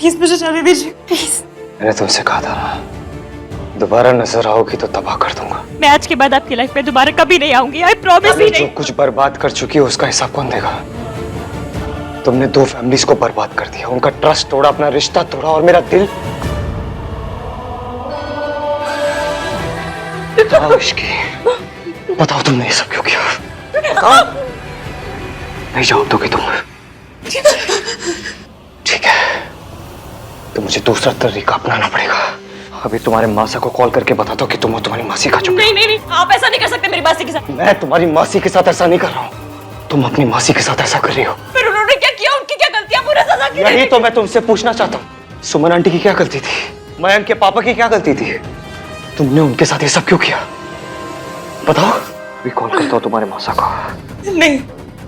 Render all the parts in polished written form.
Please मुझे जाने दीजिए प्लीज। मैंने तुमसे कहा था ना, दोबारा नजर आओगी तो तबाह कर दूंगा। मैं आज के बाद आपकी लाइफ में दोबारा कभी नहीं आऊंगी, आई प्रॉमिस ही जो नहीं। कुछ बर्बाद कर चुकी है उसका हिसाब कौन देगा? तुमने 2 फैमिलीज को बर्बाद कर दिया, उनका ट्रस्ट तोड़ा, अपना रिश्ता तोड़ा, और मेरा दिल। बताओ इश्की, बताओ तुमने ये सब क्यों किया? बताओ। नहीं जवाब दोगे तुम? ठीक है, तो मुझे दूसरा तरीका अपनाना पड़ेगा। अभी तुम्हारे मासा को कॉल करके बताता हूँ कि तुम और तुम्हारी मासी का चुप। नहीं नहीं नहीं, आप ऐसा नहीं कर सकते मेरी मासी के साथ। मैं तुम्हारी मासी के साथ ऐसा नहीं कर रहा हूँ, तुम अपनी मासी के साथ ऐसा कर रही हो। फिर उन्होंने क्या किया? उनकी क्या गलतियां? पूरा सजा क्यों? यही तो मैं तुमसे पूछना चाहता हूँ। सुमन आंटी की क्या गलती थी? मयंक के पापा की क्या गलती थी? तुमने उनके साथ ये सब क्यों किया? बताओ। अभी कॉल करता हूँ तुम्हारे मासा को। नहीं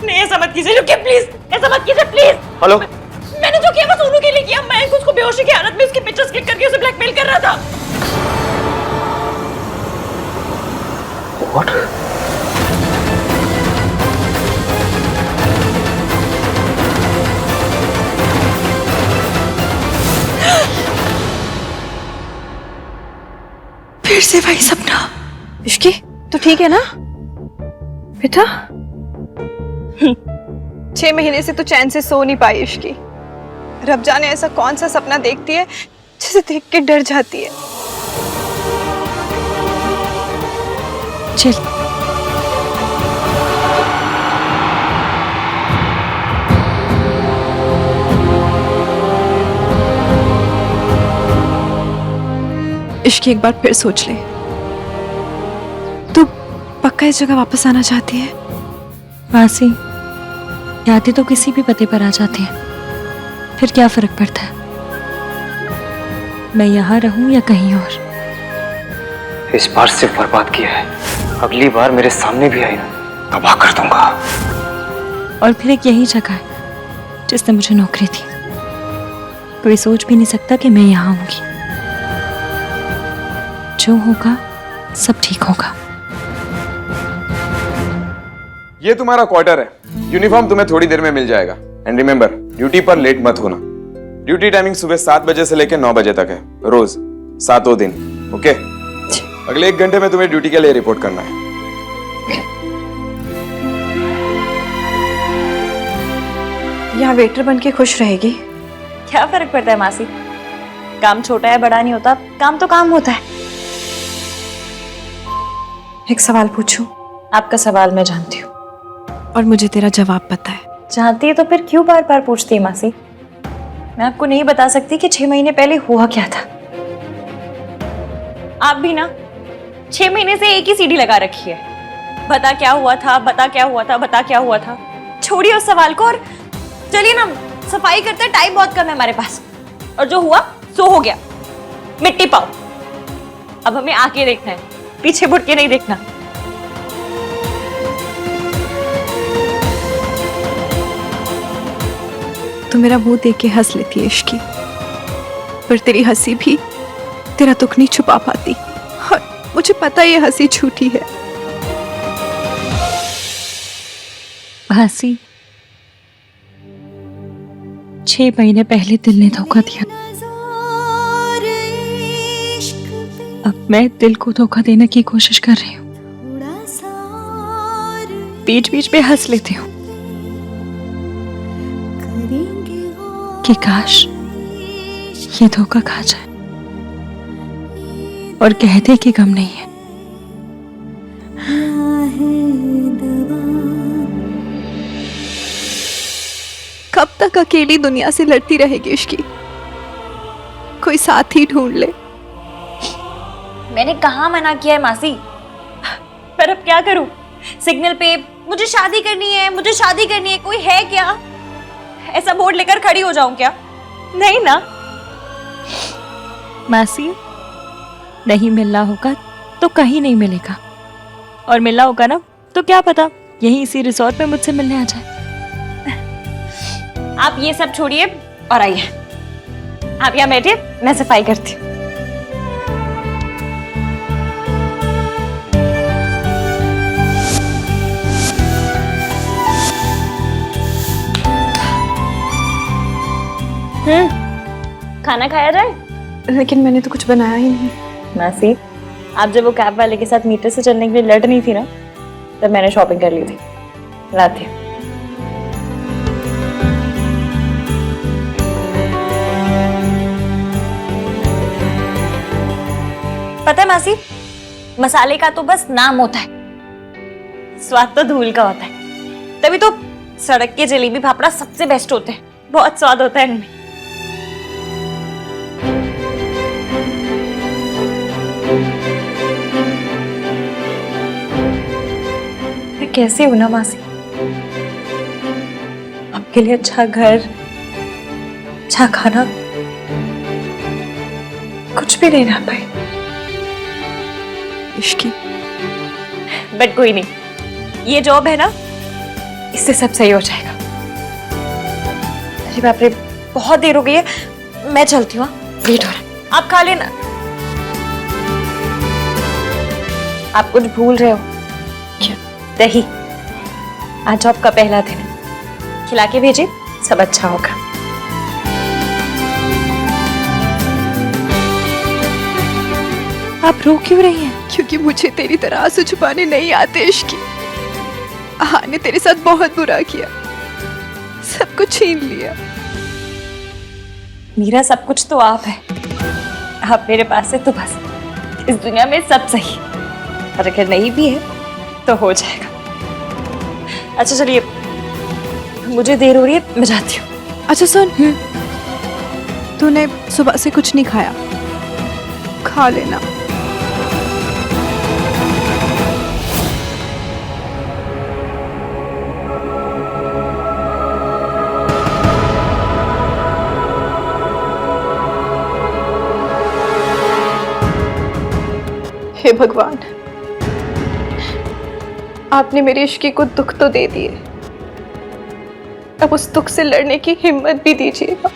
नहीं, ऐसा मत कीजिए, रुकिए प्लीज, ऐसा मत कीजिए प्लीज। हेलो। मैंने जो किया वो सोनू के लिए किया। मैं उसको बेहोशी की हालत में उसकी पिक्चर्स क्लिक करके उसे ब्लैकमेल कर रहा था। What? फिर से वही सपना। इश्की तो ठीक है ना बेटा? 6 महीने से तो चैन से सो नहीं पाई इश्की। रब जाने ऐसा कौन सा सपना देखती है जिसे देख के डर जाती है। चल इश्की एक बार फिर सोच ले, तू पक्का इस जगह वापस आना चाहती है? मासी, यादें तो किसी भी पते पर आ जाती हैं, फिर क्या फर्क पड़ता है मैं यहाँ रहूं या कहीं और। इस बार सिर्फ बर्बाद किया है, अगली बार मेरे सामने भी आई ना, तबाह कर दूंगा। और फिर एक यही जगह है जिसने मुझे नौकरी दी। कोई सोच भी नहीं सकता कि मैं यहाँ आऊंगी। जो होगा सब ठीक होगा। ये तुम्हारा क्वार्टर है, यूनिफॉर्म तुम्हें थोड़ी देर में मिल जाएगा। एंड रिमेंबर, ड्यूटी पर लेट मत होना। ड्यूटी टाइमिंग सुबह 7 बजे से लेकर 9 बजे तक है, रोज 7 दिन। ओके? अगले 1 घंटे में तुम्हें ड्यूटी के लिए रिपोर्ट करना है। यहाँ वेटर बन के खुश रहेगी। क्या फर्क पड़ता है मासी? काम छोटा है बड़ा नहीं होता, काम तो काम होता है। एक सवाल पूछूं? आपका सवाल मैं जानती हूँ। और मुझे तेरा जवाब पता है। जानती है तो फिर क्यों बार बार पूछती है मासी? मैं आपको नहीं बता सकती कि 6 महीने पहले हुआ क्या था। आप भी ना 6 महीने से एक ही सीढ़ी लगा रखी है। बता क्या हुआ था, बता क्या हुआ था, बता क्या हुआ था। छोड़िए उस सवाल को और चलिए ना सफाई करते हैं, टाइम बहुत कम है हमारे पास। और जो हुआ सो हो गया, मिट्टी पाओ। अब हमें आके देखना है, पीछे मुड़ के नहीं देखना। तू मेरा मुंह देख के हंस लेती है इश्की, पर तेरी हंसी भी तेरा दुख नहीं छुपा पाती। और मुझे पता है ये हंसी झूठी है। मासी, 6 महीने पहले दिल ने धोखा दिया। अब मैं दिल को धोखा देने की कोशिश कर रही हूँ। बीच बीच में हंस लेती हूँ कि काश ये धोखा खा जाए और कह दे कि गम नहीं है। कब तक अकेली दुनिया से लड़ती रहेगी इश्की? कोई साथी ढूंढ ले। मैंने कहाँ मना किया है मासी? पर अब क्या करूं? सिग्नल पे मुझे शादी करनी है, मुझे शादी करनी है, कोई है क्या? ऐसा बोर्ड लेकर खड़ी हो जाऊं क्या? नहीं ना। मासी, नहीं मिलना होगा तो कहीं नहीं मिलेगा, और मिलना होगा ना तो क्या पता यहीं इसी रिसोर्ट में मुझसे मिलने आ जाए। आप ये सब छोड़िए और आइए। आप यहाँ बैठिए, मैं सफाई करती हूँ। खाना खाया जाए? लेकिन मैंने तो कुछ बनाया ही नहीं। मासी, आप जब वो कैब वाले के साथ मीटर से चलने के लिए लड़ नहीं थी ना, तब मैंने शॉपिंग कर ली थी। लाती हूँ। पता है मासी, मसाले का तो बस नाम होता है, स्वाद तो धूल का होता है। तभी तो सड़क के जलेबी फाफड़ा सबसे बेस्ट होते हैं, बहुत स्वाद होता है इनमें। मैं कैसे हूं ना मासी, आपके लिए अच्छा घर, अच्छा खाना कुछ भी नहीं रह पाई। इश्की, बट कोई नहीं, ये जॉब है ना, इससे सब सही हो जाएगा। अरे बाप रे, बहुत देर हो गई है, मैं चलती हूँ, लेट हो रहा है। आप खा लेना। आप कुछ भूल रहे हो क्या? दही। आज जॉब का पहला दिन है, खिला के भेजिए, सब अच्छा होगा। आप रो क्यों रही हैं? क्योंकि मुझे तेरी तरह आंसू छुपाने नहीं आते इश्की। हाँ ने तेरे साथ बहुत बुरा किया, सब कुछ छीन लिया। मेरा सब कुछ तो आप है, आप मेरे पास है तो बस इस दुनिया में सब सही, और अगर नहीं भी है तो हो जाएगा। अच्छा चलिए, मुझे देर हो रही है, मैं जाती हूँ। अच्छा सुन, तूने सुबह से कुछ नहीं खाया, खा लेना। हे भगवान, आपने मेरे इश्की को दुख तो दे दिए, अब उस दुख से लड़ने की हिम्मत भी दीजिएगा।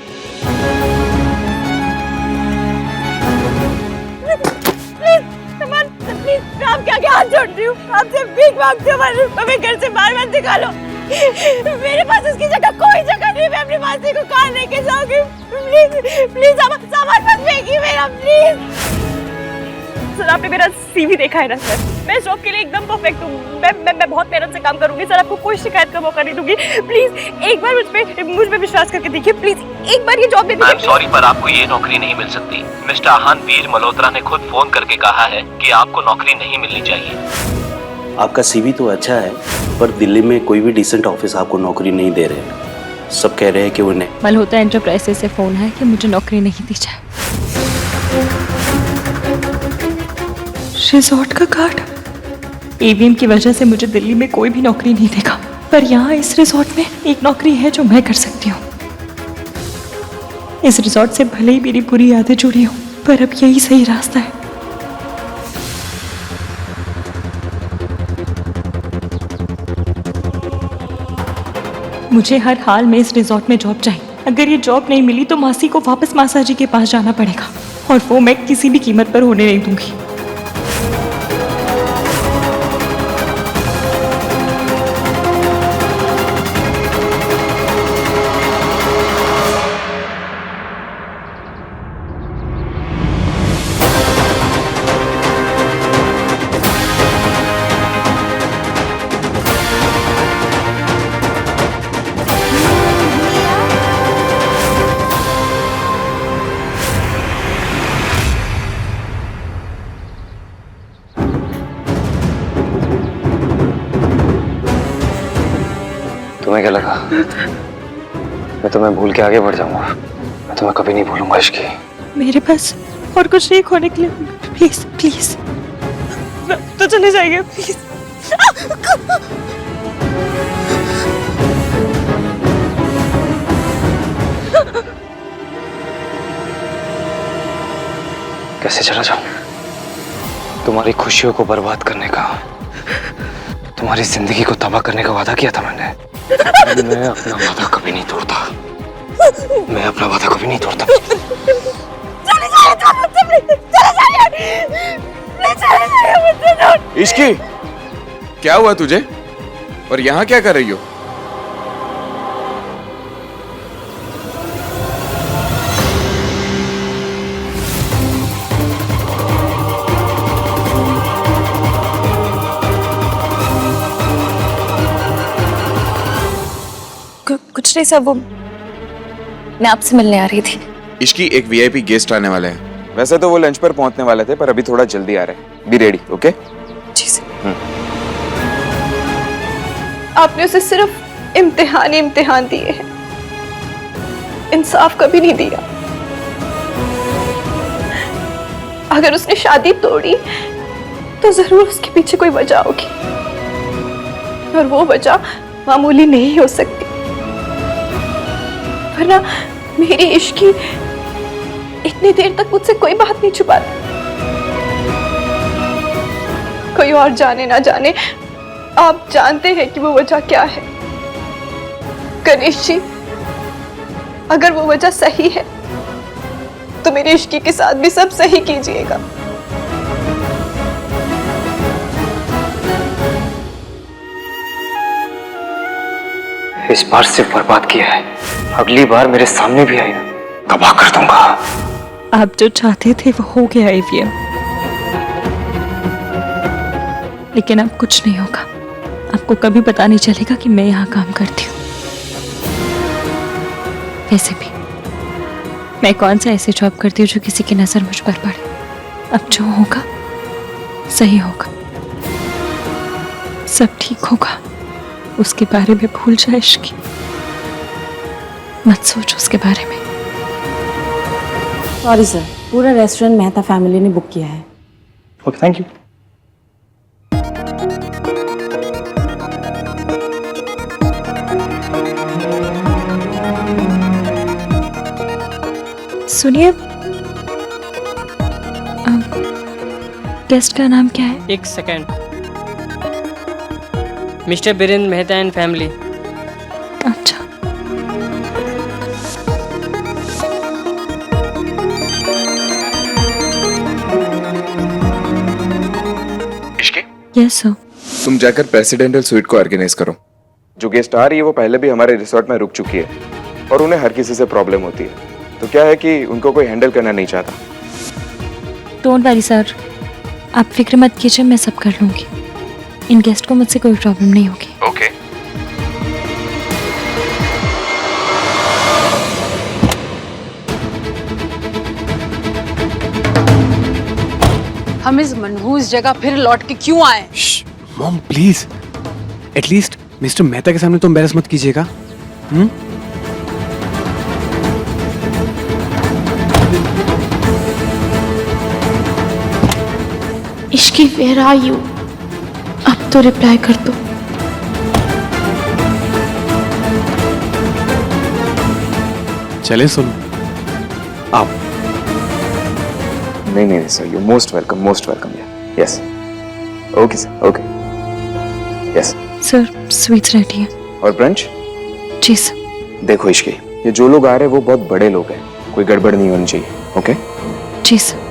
प्लीज, आप क्या क्या हाथ जोड़ रही हूँ, आपसे भीख मांगती हूँ, हमें घर से बाहर मत निकालो। मेरे पास उसकी जगह कोई जगह नहीं, मैं अपनी मासी को कहाँ लेके जाऊंगी? प्लीज प्लीज, सामान मत फेंकिए मेरा, प्लीज। सर, आपने मेरा सीवी देखा है ना सर, मैं इस जॉब के लिए एकदम परफेक्ट हूँ। मैं बहुत मेहनत से काम करूंगी सर, आपको कोई शिकायत का मौका नहीं दूंगी। प्लीज एक बार मुझ पे विश्वास करके देखिए, प्लीज एक बार ये जॉब दे दीजिए। सॉरी, पर आपको ये नौकरी नहीं मिल सकती। मिस्टर आहान वीर मल्होत्रा ने खुद फोन करके कहा है कि आपको नौकरी नहीं मिलनी चाहिए। आपका सीवी तो अच्छा है, पर दिल्ली में कोई भी डिसेंट ऑफिस आपको नौकरी नहीं दे रहे। सब कह रहे हैं कि उन्हें मल्होत्रा एंटरप्राइजेस से फोन है कि मुझे नौकरी नहीं दी जाए। रिजॉर्ट का कार्ड, ईवीएम की वजह से मुझे दिल्ली में कोई भी नौकरी नहीं देगा, पर यहाँ इस रिजॉर्ट में एक नौकरी है जो मैं कर सकती हूँ। इस रिजॉर्ट से भले ही मेरी बुरी यादें जुड़ी हो, पर अब यही सही रास्ता है। मुझे हर हाल में इस रिजॉर्ट में जॉब चाहिए। अगर ये जॉब नहीं मिली तो मासी को वापस मासा जी के पास जाना पड़ेगा, और वो मैं किसी भी कीमत पर होने नहीं दूंगी। तुम्हें क्या लगा मैं तुम्हें भूल के आगे बढ़ जाऊंगा? मैं तुम्हें कभी नहीं भूलूंगा इश्की। मेरे पास और कुछ नहीं खोने के लिए, प्लीज प्लीज तो चले जाइए प्लीज। कैसे चला जाऊं? तुम्हारी खुशियों को बर्बाद करने का, तुम्हारी जिंदगी को तबाह करने का वादा किया था मैंने। मैं अपना वादा कभी नहीं तोड़ता, मैं अपना वादा कभी नहीं तोड़ता। इश्की, क्या हुआ तुझे और यहाँ क्या कर रही हो? कुछ नहीं सर, वो मैं आपसे मिलने आ रही थी। इश्की एक वीआईपी गेस्ट आने वाले हैं। वैसे तो वो लंच पर पहुंचने वाले थे, पर अभी थोड़ा जल्दी आ रहे हैं। Be ready, okay? जी सर। आपने उसे सिर्फ इम्तिहान ही इम्तिहान दिए हैं, इंसाफ कभी नहीं दिया। अगर उसने शादी तोड़ी तो जरूर उसके पीछे कोई वजह होगी, और वो वजह मामूली नहीं हो सकती। वरना मेरी इश्की इतनी देर तक मुझसे कोई बात नहीं छुपाती। कोई और जाने ना जाने, आप जानते हैं कि वो वजह क्या है। गणेश जी, अगर वो वजह सही है तो मेरी इश्की के साथ भी सब सही कीजिएगा। इस बार सिर्फ बर्बाद किया है, अगली बार मेरे सामने भी आई ना, तबाह कर दूंगा। आप जो चाहते थे वो हो गया एवीएम, लेकिन अब कुछ नहीं होगा। आपको कभी पता नहीं चलेगा कि मैं यहाँ काम करती हूँ। वैसे भी मैं कौन सा ऐसी जॉब करती हूँ जो किसी की नजर मुझ पर पड़े। अब जो होगा सही होगा, सब ठीक होगा। उसके बारे में भूल जाए इश्की, मत सोच उसके बारे में। सॉरी सर, पूरा रेस्टोरेंट मेहता फैमिली ने बुक किया है। Okay, thank you. सुनिए, गेस्ट का नाम क्या है? एक second. Mister Birendra Mehta and family. अच्छा, इश्की, यस सर। तुम जाकर प्रेसिडेंटल स्वीट को ऑर्गेनाइज करो। जो गेस्ट आ रही है वो पहले भी हमारे रिसोर्ट में रुक चुकी है, और उन्हें हर किसी से प्रॉब्लम होती है। तो क्या है कि उनको कोई हैंडल करना नहीं चाहता। डोंट वरी सर, आप फिक्र मत कीजिए, मैं सब कर लूंगी। इन गेस्ट को मुझसे कोई प्रॉब्लम नहीं होगी। ओके। हम इस मनहूस जगह फिर लौट के क्यों आए? Mom please, at least mister Mehta के सामने तो एम्बैरस मत कीजिएगा। Ishki, where are you? अब तो रिप्लाई कर दो। चले सुन आप। नहीं sir, you most welcome yes. Okay sir, okay yes. Sir sweets ready है। और ब्रंच? जी सर। देखो इश्की, ये जो लोग आ रहे हैं वो बहुत बड़े लोग हैं, कोई गड़बड़ नहीं होनी चाहिए। ओके? जी सर।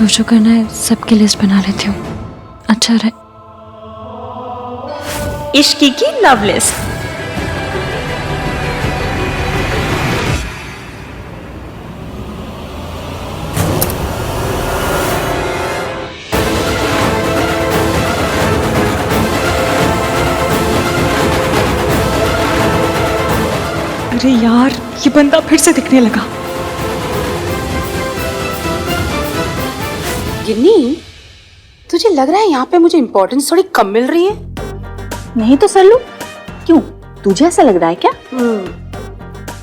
जो करना है सबकी लिस्ट बना लेती हूँ। अच्छा रहे। इश्की की लव लिस्ट। अरे यार, ये बंदा फिर से दिखने लगा। गिन्नी, तुझे लग रहा है यहाँ पे मुझे इम्पोर्टेंस थोड़ी कम मिल रही है? नहीं तो सल्लू, क्यों? तुझे ऐसा लग रहा है क्या?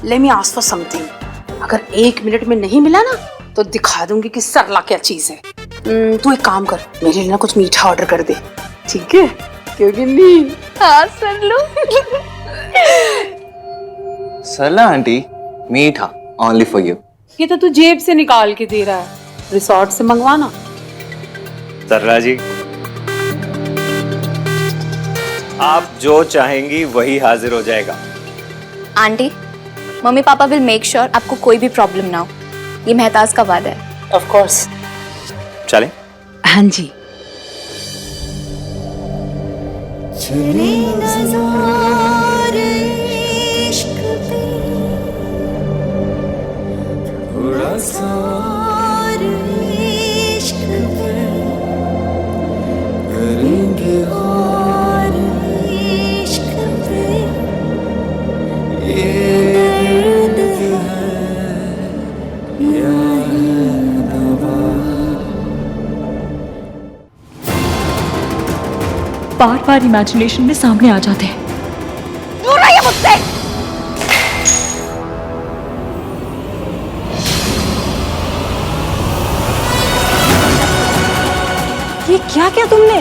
Let me ask for something. अगर 1 मिनट में नहीं मिला ना तो दिखा दूंगी कि सरला क्या चीज है। तू एक काम कर, मेरे लिए ना कुछ मीठा ऑर्डर कर दे, ठीक है? क्यों गिन्नी? हाँ सल्लू। सरला आंटी, मीठा ओनली फॉर यू। ये तो तू जेब से निकाल के दे रहा है, रिसोर्ट से मंगवाना। सरला जी, आप जो चाहेंगी वही हाजिर हो जाएगा। Aunty, mummy papa will make sure आपको कोई भी प्रॉब्लम ना हो। ये मेहताज का वादा है। Of course. चलें? हाँ जी। बार बार इमेजिनेशन में सामने आ जाते हैं। दूर रहिए मुझसे। ये क्या किया तुमने?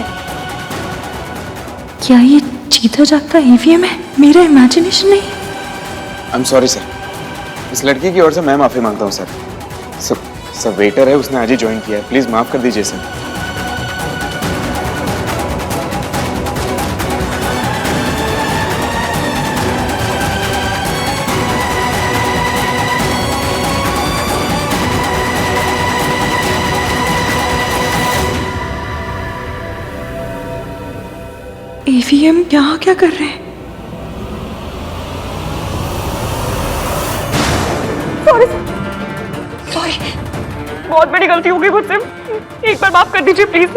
क्या ये जीता जागता ईवीएम है? मेरा इमेजिनेशन नहीं। आई एम सॉरी सर, इस लड़की की ओर से मैं माफी मांगता हूँ सर। सर वेटर है, उसने आज ही ज्वाइन किया है, प्लीज माफ कर दीजिए सर। ईवीएम यहाँ क्या कर रहे हैं? सॉरी, बहुत बड़ी गलती हो गई मुझसे। एक बार माफ कर दीजिए प्लीज।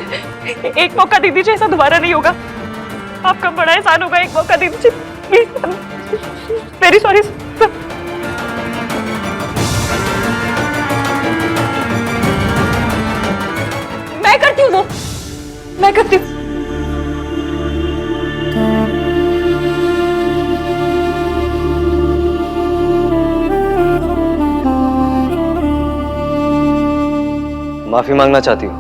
एक मौका दे दीजिए, ऐसा दोबारा नहीं होगा। आपका बड़ा एहसान होगा, एक मौका दे दीजिए प्लीज। Very sorry. मैं करती हूँ वो, मैं करती हूँ। माफी मांगना चाहती हो?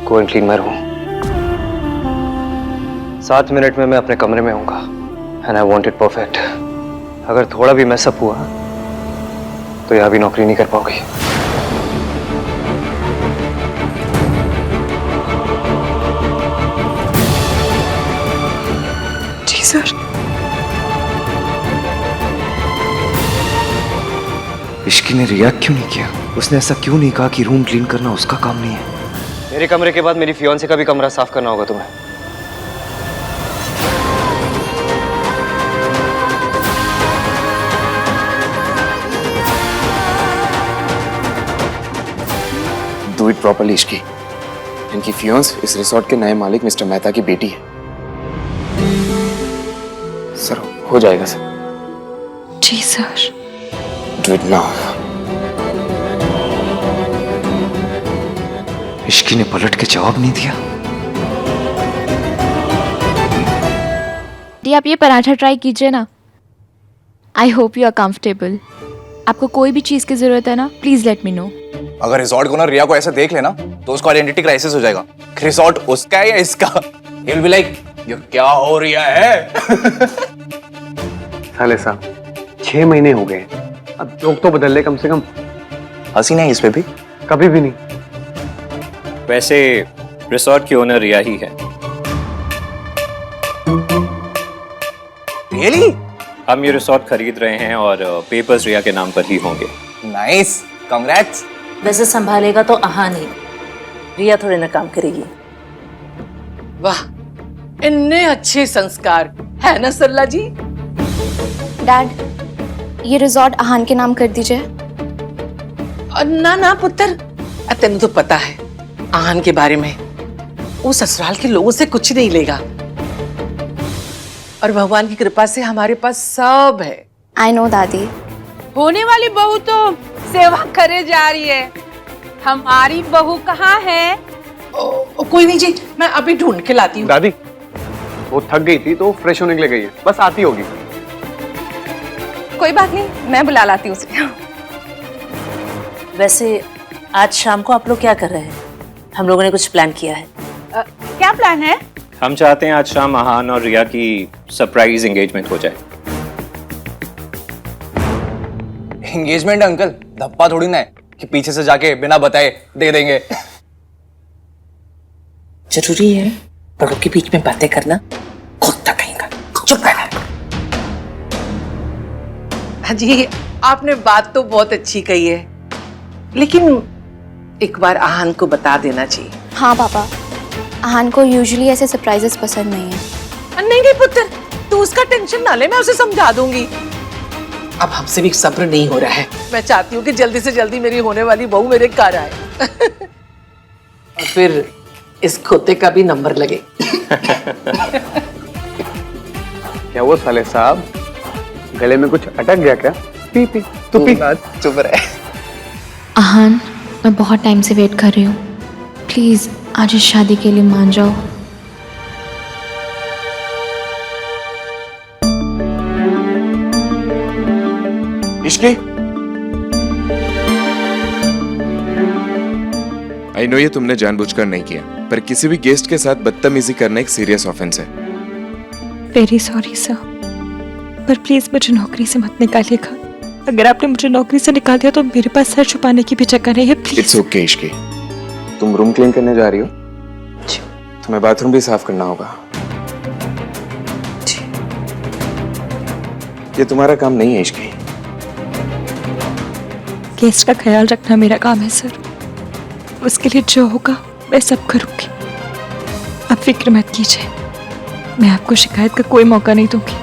Go and clean my room. 7 minute में मैं अपने कमरे में होऊंगा and I want it perfect. अगर थोड़ा भी मैसअप हुआ तो यहां भी नौकरी नहीं कर पाओगी। जी सर। इश्की ने रिएक्ट क्यों नहीं किया? उसने ऐसा क्यों नहीं कहा कि रूम क्लीन करना उसका काम नहीं है? मेरे कमरे के बाद मेरी फियांसे का भी कमरा साफ करना होगा तुम्हें। Do it properly Ishki. इनकी फियांस इस रिसोर्ट के नए मालिक मिस्टर मेहता की बेटी है। सर हो जाएगा सर। जी sir. Do it now. Ishki ने पलट के जवाब नहीं दिया। दी आप ये पराठा ट्राई कीजिए ना। I hope you are comfortable. आपको कोई भी चीज की जरूरत है ना, प्लीज लेट मी नो। अगर रिजॉर्ट को ना रिया को ऐसा देख लेना तो उसका आइडेंटिटी क्राइसिस हो जाएगा। रिजॉर्ट उसका है या इसका? He will be like, ये क्या हो रहा है? साले साहब 6 महीने हो गए, अब जोक तो बदल ले कम से कम। हंसी नहीं इस पे भी? कभी भी नहीं। वैसे रिसोर्ट की ओनर रिया ही है। रियली? हम ये रिसोर्ट खरीद रहे हैं और पेपर्स रिया के नाम पर ही होंगे। Nice, congrats. वैसे संभालेगा तो आहा नहीं, रिया थोड़े ना काम करेगी। वाह, इतने अच्छे संस्कार है ना सरला जी। डैड, ये रिजॉर्ट आहान के नाम कर दीजिए। ना ना पुत्र, तेन तो पता है आहान के बारे में। वो ससुराल के लोगों से कुछ नहीं लेगा और भगवान की कृपा से हमारे पास सब है। आई नो दादी। होने वाली बहू तो सेवा करे जा रही है। हमारी बहू कहाँ है? कोई नहीं जी, मैं अभी ढूंढ के लाती हूँ। दादी वो थक गई थी तो फ्रेश होने के लिए गई है, बस आती होगी। कोई बात नहीं, मैं बुला लाती हूँ उसे। वैसे आज शाम को आप लोग क्या कर रहे हैं? हम लोगों ने कुछ प्लान किया है। क्या प्लान है? हम चाहते हैं आज शाम आहान और रिया की सरप्राइज एंगेजमेंट हो जाए। एंगेजमेंट अंकल, धप्पा थोड़ी ना है कि पीछे से जाके बिना बताए दे देंगे। जरूरी है बड़ों के बीच में बातें करना? कुत्ता कहीं का, चुप रहना। हाँ जी, आपने बात तो बहुत अच्छी कही है, लेकिन एक बार आहान को बता देना चाहिए। हाँ पापा, आहान को यूजुअली ऐसे सरप्राइजेस पसंद नहीं है। नहीं नहीं पुत्र, तू उसका टेंशन ना ले, मैं उसे समझा दूंगी। अब हमसे भी सब्र नहीं हो रहा है। मैं चाहती हूँ कि जल्दी से जल्दी मेरी होने वाली बहू मेरे घर आए और फिर इस खोते का भी नंबर लगे। क्या वो साले साहब, गले में कुछ अटक गया क्या? पी पी तू पी। चुप रहे। आहान, मैं बहुत टाइम से वेट कर रही हूँ। प्लीज आज इस शादी के लिए मान जाओ। इश्की, आई नो ये तुमने जानबूझकर नहीं किया, पर किसी भी गेस्ट के साथ बदतमीजी करना एक सीरियस ऑफेंस है। वेरी सॉरी सर, पर प्लीज मुझे नौकरी से मत निकालिएगा। अगर आपने मुझे नौकरी से निकाल दिया तो मेरे पास सर छुपाने की भी जगह नहीं है। प्लीज। इट्स ओके इश्की, तुम रूम क्लीन करने जा रही हो, तुम्हें बाथरूम भी साफ करना होगा। ये तुम्हारा काम नहीं है इश्की। गेस्ट का ख्याल रखना मेरा काम है सर, उसके लिए जो होगा मैं सब करूंगी। आप फिक्र मत कीजिए, मैं आपको शिकायत का कोई मौका नहीं दूंगी।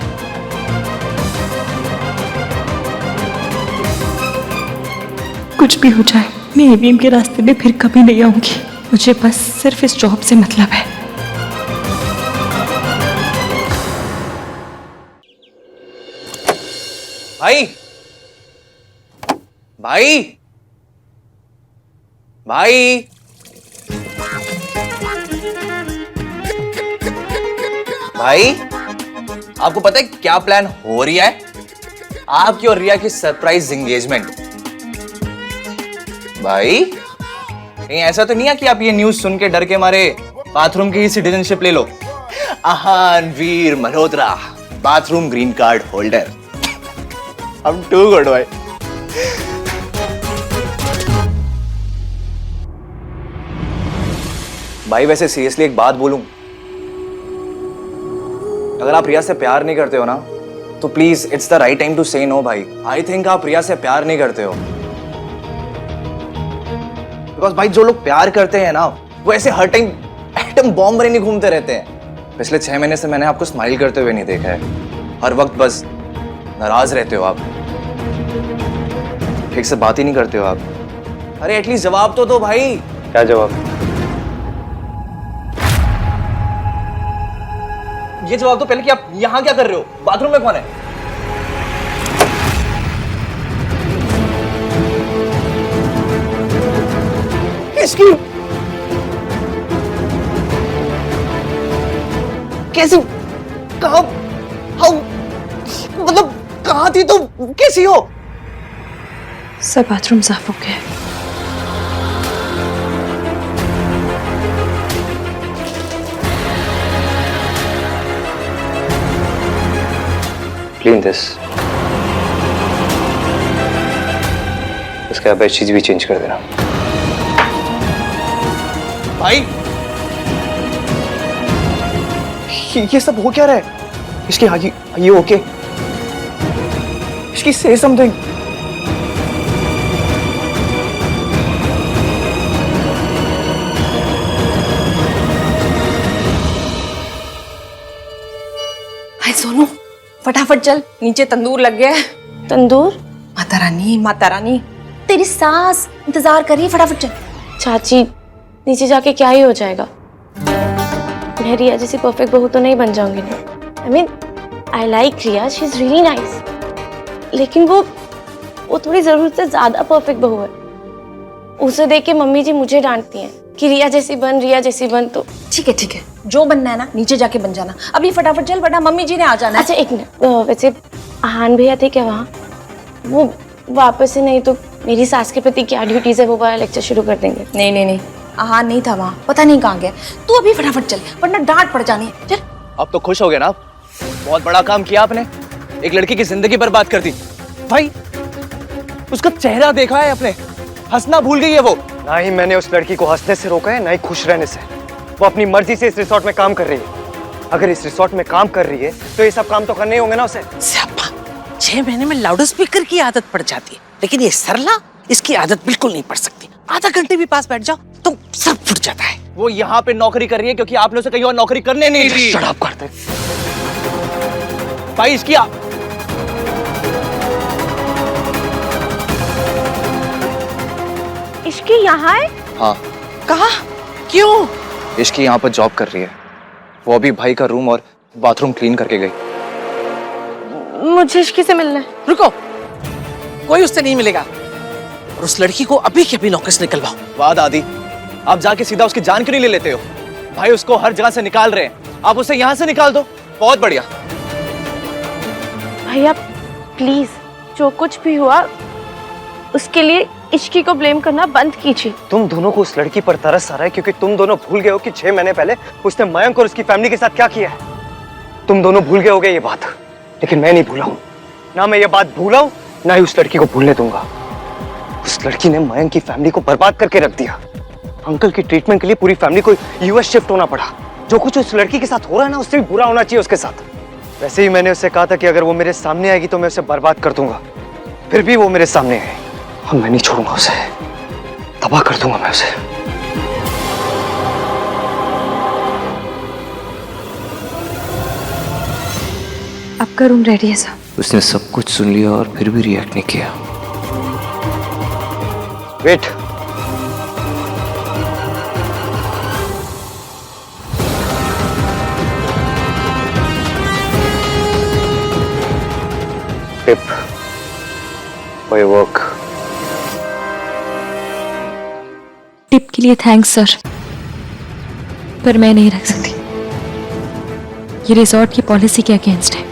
कुछ भी हो जाए मैं एवीएम के रास्ते में फिर कभी नहीं आऊंगी। मुझे बस सिर्फ इस जॉब से मतलब है। भाई भाई भाई भाई, आपको पता है क्या प्लान हो रही है? आपकी और रिया की सरप्राइज एंगेजमेंट। भाई कहीं ऐसा तो नहीं है कि आप ये न्यूज सुन के डर के मारे बाथरूम की ही सिटीजनशिप ले लो? Aahan Veer Malhotra, bathroom green card holder. I'm too good भाई। भाई वैसे सीरियसली एक बात बोलूं, अगर आप रिया से प्यार नहीं करते हो ना तो please it's the right time to say no भाई। आई थिंक आप रिया से प्यार नहीं करते हो, बिकॉज भाई जो लोग प्यार करते हैं ना वो ऐसे हर टाइम एटम बॉम्ब बने नहीं घूमते रहते हैं। पिछले 6 महीने से मैंने आपको स्माइल करते हुए नहीं देखा है, हर वक्त बस नाराज रहते हो आप, ठीक से बात ही नहीं करते हो आप। अरे एटलीस्ट जवाब तो दो भाई। क्या जवाब? ये जवाब तो पहले कि आप यहां क्या कर रहे हो, बाथरूम में कौन है? इसकी कैसी, कहां, हाउ, मतलब कहां थी तुम, कैसी हो? सब बाथरूम साफ हो गया। क्लीन दिस, उसके बाद बेडशीट भी चेंज कर देना। भाई ये सब हो क्या रहा है? इसकी ये ओके? इसकी से समथिंग। हाय सोनू, फटाफट चल, नीचे तंदूर लग गया है। तंदूर? माता रानी, माता रानी, तेरी सास इंतजार कर रही है, फटाफट चल। चाची नीचे जाके क्या ही हो जाएगा, मैं रिया जैसी परफेक्ट बहू तो नहीं बन जाऊंगी ना। I mean I like Riya, she is really nice, लेकिन वो थोड़ी जरूरत से ज्यादा परफेक्ट बहू है। उसे देख के मम्मी जी मुझे डांटती हैं कि रिया जैसी बन। तो ठीक है, जो बनना है ना नीचे जाके बन जाना। अभी फटाफट चल, वरना मम्मी जी ने आ जाना है। अच्छा एक मिनट, वैसे आहान भैया थे क्या वहाँ? वो वापस से नहीं तो मेरी सास के प्रति क्या ड्यूटीज है वो वाला लेक्चर शुरू कर देंगे। नहीं, आहान नहीं था वहाँ, पता नहीं कहाँ गया। तू अभी फटाफट चल, वरना डांट पड़ जानी है। चल। अब तो खुश हो गए ना आप? बहुत बड़ा काम किया आपने, एक लड़की की जिंदगी बर्बाद कर दी। भाई उसका चेहरा देखा है आपने, हंसना भूल गई है वो। ना ही मैंने उस लड़की को हंसने से रोका है, ना ही खुश रहने से। वो अपनी मर्जी से इस रिसोर्ट में काम कर रही है। अगर इस रिसोर्ट में काम कर रही है तो ये सब काम तो करने ही होंगे ना उसे। 6 महीने में लाउड स्पीकर की आदत पड़ जाती है, लेकिन ये सरला, इसकी आदत बिल्कुल नहीं पड़ सकती। आधा घंटे भी पास बैठ जाओ तो सब फुट जाता है। वो यहाँ पे नौकरी कर रही है क्योंकि आपने उसे कहीं और नौकरी करने नहीं दी। शट अप कर दे भाई। इसकी यहाँ है? हाँ। कहा? क्यों? इश्की यहाँ पर जॉब कर रही है, वो अभी भाई का रूम और बाथरूम क्लीन करके गई। मुझे इश्की से मिलना है। रुको, कोई उससे नहीं मिलेगा और उस लड़की को अभी के अभी नौकरी से निकलवाओ। वाह दादी, आप जाके सीधा उसकी जान क्यों नहीं ले लेते हो? भाई उसको हर जगह से निकाल रहे हैं, आप उसे यहाँ से निकाल दो, बहुत बढ़िया। भैया प्लीज, जो कुछ भी हुआ उसके लिए इश्की को ब्लेम करना बंद कीजिए। तुम दोनों को उस लड़की पर तरस आ रहा है क्योंकि तुम दोनों भूल गए हो कि 6 महीने पहले उसने मयंक और उसकी फैमिली के साथ क्या किया है। तुम दोनों भूल गए होगे ये बात, लेकिन मैं नहीं भूला हूं। ना मैं ये बात भूला हूं, ना ही उस लड़की को भूलने दूंगा। उस लड़की ने मयंक की फैमिली को बर्बाद करके रख दिया। अंकल की ट्रीटमेंट के लिए पूरी फैमिली को यूएस शिफ्ट होना पड़ा। जो कुछ उस लड़की के साथ हो रहा है ना, उससे भी बुरा होना चाहिए उसके साथ। वैसे ही मैंने उससे कहा था कि अगर वो मेरे सामने आएगी तो मैं उसे बर्बाद कर दूंगा। फिर भी वो मेरे सामने है और मैं नहीं छोड़ूंगा उसे, तबाह कर दूंगा मैं उसे। आपका रूम रेडी है साहब। उसने सब कुछ सुन लिया और फिर भी रिएक्ट नहीं किया। Wait, tip for your work. Tip के लिए थैंक्स सर, पर मैं नहीं रख सकती। ये रिजॉर्ट की पॉलिसी के अगेंस्ट है।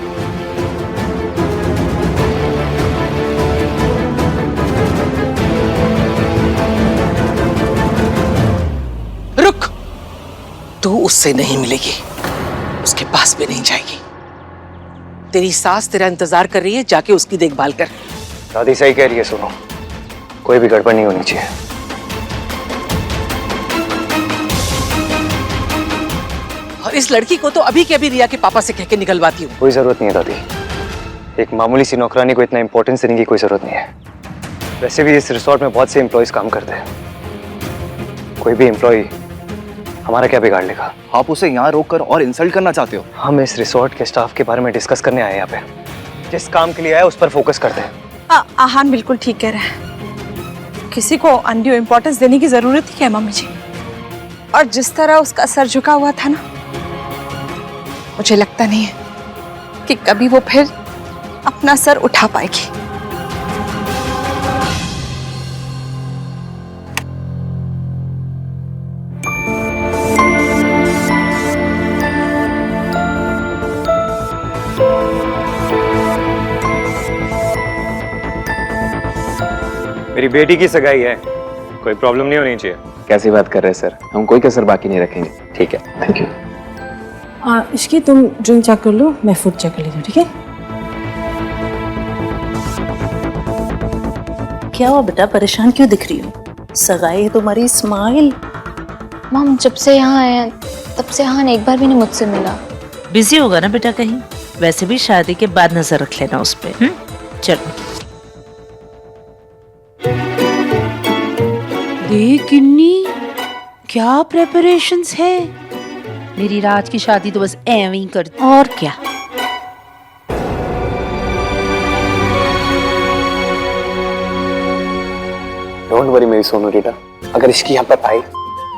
रुक, तू उससे नहीं मिलेगी, उसके पास भी नहीं जाएगी। तेरी सास तेरा इंतजार कर रही है, जाके उसकी देखभाल कर। दादी सही कह रही है, सुनो, कोई भी गड़बड़ नहीं होनी चाहिए। और इस लड़की को तो अभी के अभी रिया के पापा से कह के निकलवाती हूँ। कोई जरूरत नहीं है दादी, एक मामूली सी नौकरानी को इतना इंपॉर्टेंस देने की कोई जरूरत नहीं है। वैसे भी इस रिसोर्ट में बहुत से एम्प्लॉयज काम करते हैं, कोई भी एम्प्लॉय हमारा क्या बिगाड़ लेगा। आप उसे यहाँ रोक कर और इंसल्ट करना चाहते हो? हम इस रिसोर्ट के स्टाफ के बारे में डिस्कस करने आए यहाँ पे। जिस काम के लिए आए उस पर फोकस करते हैं। आहान बिल्कुल ठीक कह रहा है, किसी को अनड्यू इम्पोर्टेंस देने की जरूरत ही क्या है मम्मी जी। और जिस तरह उसका सर झुका हुआ था ना, मुझे लगता नहीं है कि कभी वो फिर अपना सर उठा पाएगी। मेरी बेटी की सगाई है, कोई प्रॉब्लम नहीं होनी चाहिए। कैसी बात कर रहे हैं सर, हम कोई कसर बाकी नहीं रखेंगे। ठीक है, थैंक यू। हाँ इसकी तुम ड्रिंक चेक कर लो, मैं फूड चेक कर लेती हूँ, ठीक है? क्या हुआ बेटा, परेशान क्यों दिख रही हो? सगाई है तुम्हारी, स्माइल। मम, जब से यहाँ आए हैं तब से आहान एक बार भी नहीं मुझसे मिला। बिजी होगा ना बेटा कहीं, वैसे भी शादी के बाद नजर रख लेना उस पे। चलो। देख किन्नी, क्या प्रेपरेशंस है। मेरी राज की शादी तो बस ऐਵੇਂ ही कर। और क्या। डोंट वरी मेरी सोनू रीटा, अगर इसकी यहाँ पर आई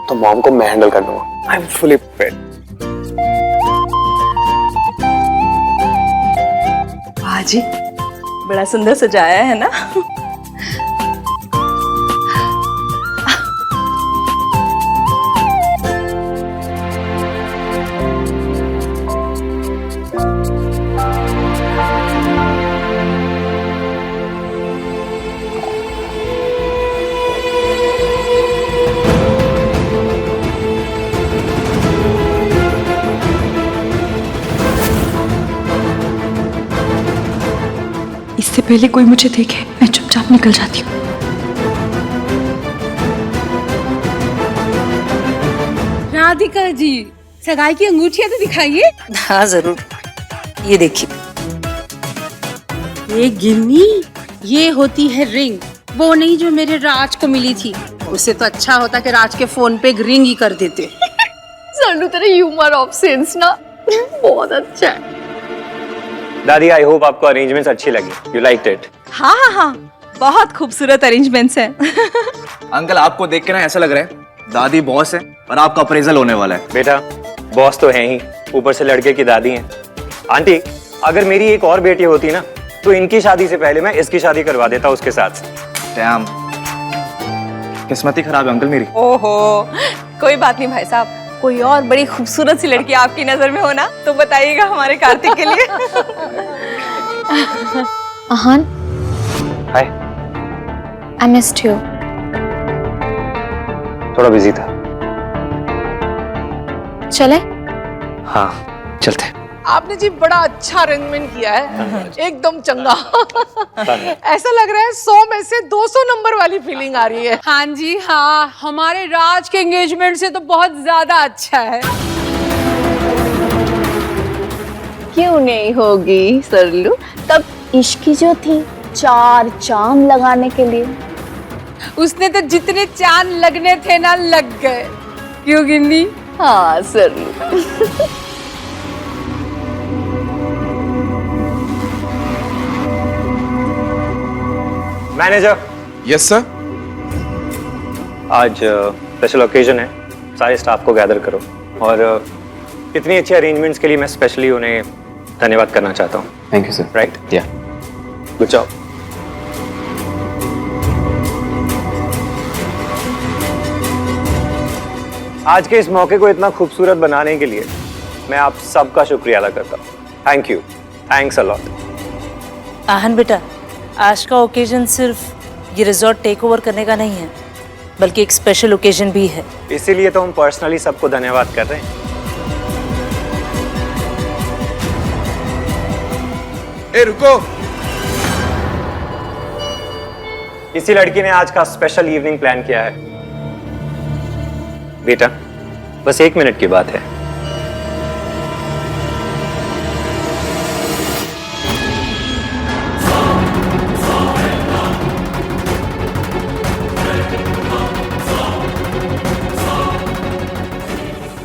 तो मॉम को मैं हैंडल कर दूंगा। I am fully prepared. वाह जी, बड़ा सुंदर सजाया है ना। इससे पहले कोई मुझे देखे मैं चुपचाप निकल जाती हूँ। राधिका जी, सगाई की अंगूठियां तो दिखाइए। हाँ जरूर, ये देखिए। ये गिन्नी, ये होती है रिंग, वो नहीं जो मेरे राज को मिली थी। उससे तो अच्छा होता कि राज के फोन पे एक रिंग ही कर देते। सोनू तेरा ह्यूमर ऑफ सेंस ना बहुत अच्छा है। दादी, आई होप आपको अरेंजमेंट्स अच्छी लगी। You liked it? हाँ हाँ हाँ, बहुत खूबसूरत अरेंजमेंट्स हैं। अंकल आपको देख के ना ऐसा लग रहा है दादी बॉस है और आपका अप्रेजल होने वाला है। बेटा, बॉस तो है ही, ऊपर से लड़के की दादी हैं। आंटी, अगर मेरी एक और बेटी होती ना तो इनकी शादी से पहले मैं इसकी शादी करवा देता उसके साथ। डैम, किस्मत ही खराब है अंकल मेरी। ओहो, कोई बात नहीं भाई साहब, कोई और बड़ी खूबसूरत सी लड़की आपकी नजर में हो ना तो बताइएगा हमारे कार्तिक के लिए। Aahan, hi. I missed you. थोड़ा बिजी था। चले? हाँ चलते। आपने जी बड़ा अच्छा अरेंजमेंट किया है, एकदम चंगा। ऐसा लग रहा है 100 में से 200 नंबर वाली फीलिंग आ रही है। हाँ जी हाँ, हमारे राज के एंगेजमेंट से तो बहुत ज्यादा अच्छा है। क्यों नहीं होगी सरलू, तब इश्क की जो थी 4 चांद लगाने के लिए। उसने तो जितने चांद लगने थे ना लग गए, क्यों गिन्नी? हाँ सरलू। मैनेजर। Yes sir. आज स्पेशल ओकेजन है, सारे स्टाफ को गैदर करो और इतनी अच्छी अरेंजमेंट्स के लिए मैं स्पेशली उन्हें धन्यवाद करना चाहता हूँ। Thank you sir. राइट, या गुड जॉब। आज के इस मौके को इतना खूबसूरत बनाने के लिए मैं आप सबका शुक्रिया अदा करता हूँ। Thank you, thanks a lot. Aahan बेटा, आज का ओकेजन सिर्फ ये रिजॉर्ट टेक ओवर करने का नहीं है, बल्कि एक स्पेशल ओकेजन भी है। इसीलिए तो हम पर्सनली सबको धन्यवाद कर रहे हैं। ए रुको। इसी लड़की ने आज का स्पेशल इवनिंग प्लान किया है। बेटा, बस 1 मिनट की बात है।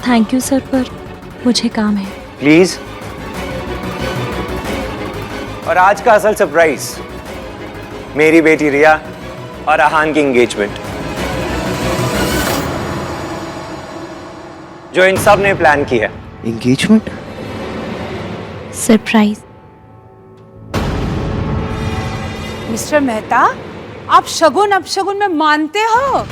थैंक यू सर, पर मुझे काम है। प्लीज। और आज का असल सरप्राइज, मेरी बेटी रिया और आहान की एंगेजमेंट, जो इन सब ने प्लान की है। एंगेजमेंट? सरप्राइज। मिस्टर मेहता, आप शगुन अपशगुन में मानते हो?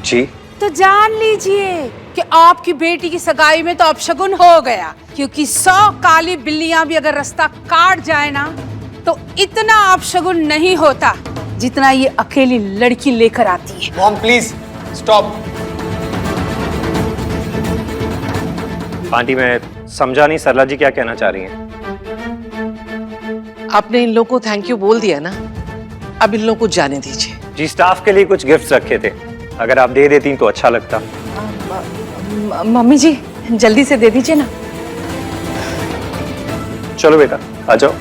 जी। तो जान लीजिए कि आपकी बेटी की सगाई में तो अपशगुन हो गया, क्योंकि 100 काली बिल्लियां भी अगर रास्ता काट जाए ना तो इतना अपशगुन नहीं होता जितना ये अकेली लड़की लेकर आती है। Mom please stop. आंटी, मैं समझा नहीं सरला जी क्या कहना चाह रही हैं। आपने इन लोगों को थैंक यू बोल दिया ना, अब इन लोगों को जाने दीजिए। जी, स्टाफ के लिए कुछ गिफ्ट्स रखे थे, अगर आप दे देती तो अच्छा लगता। मम्मी जी जल्दी से दे दीजिए ना। चलो बेटा, आ जाओ।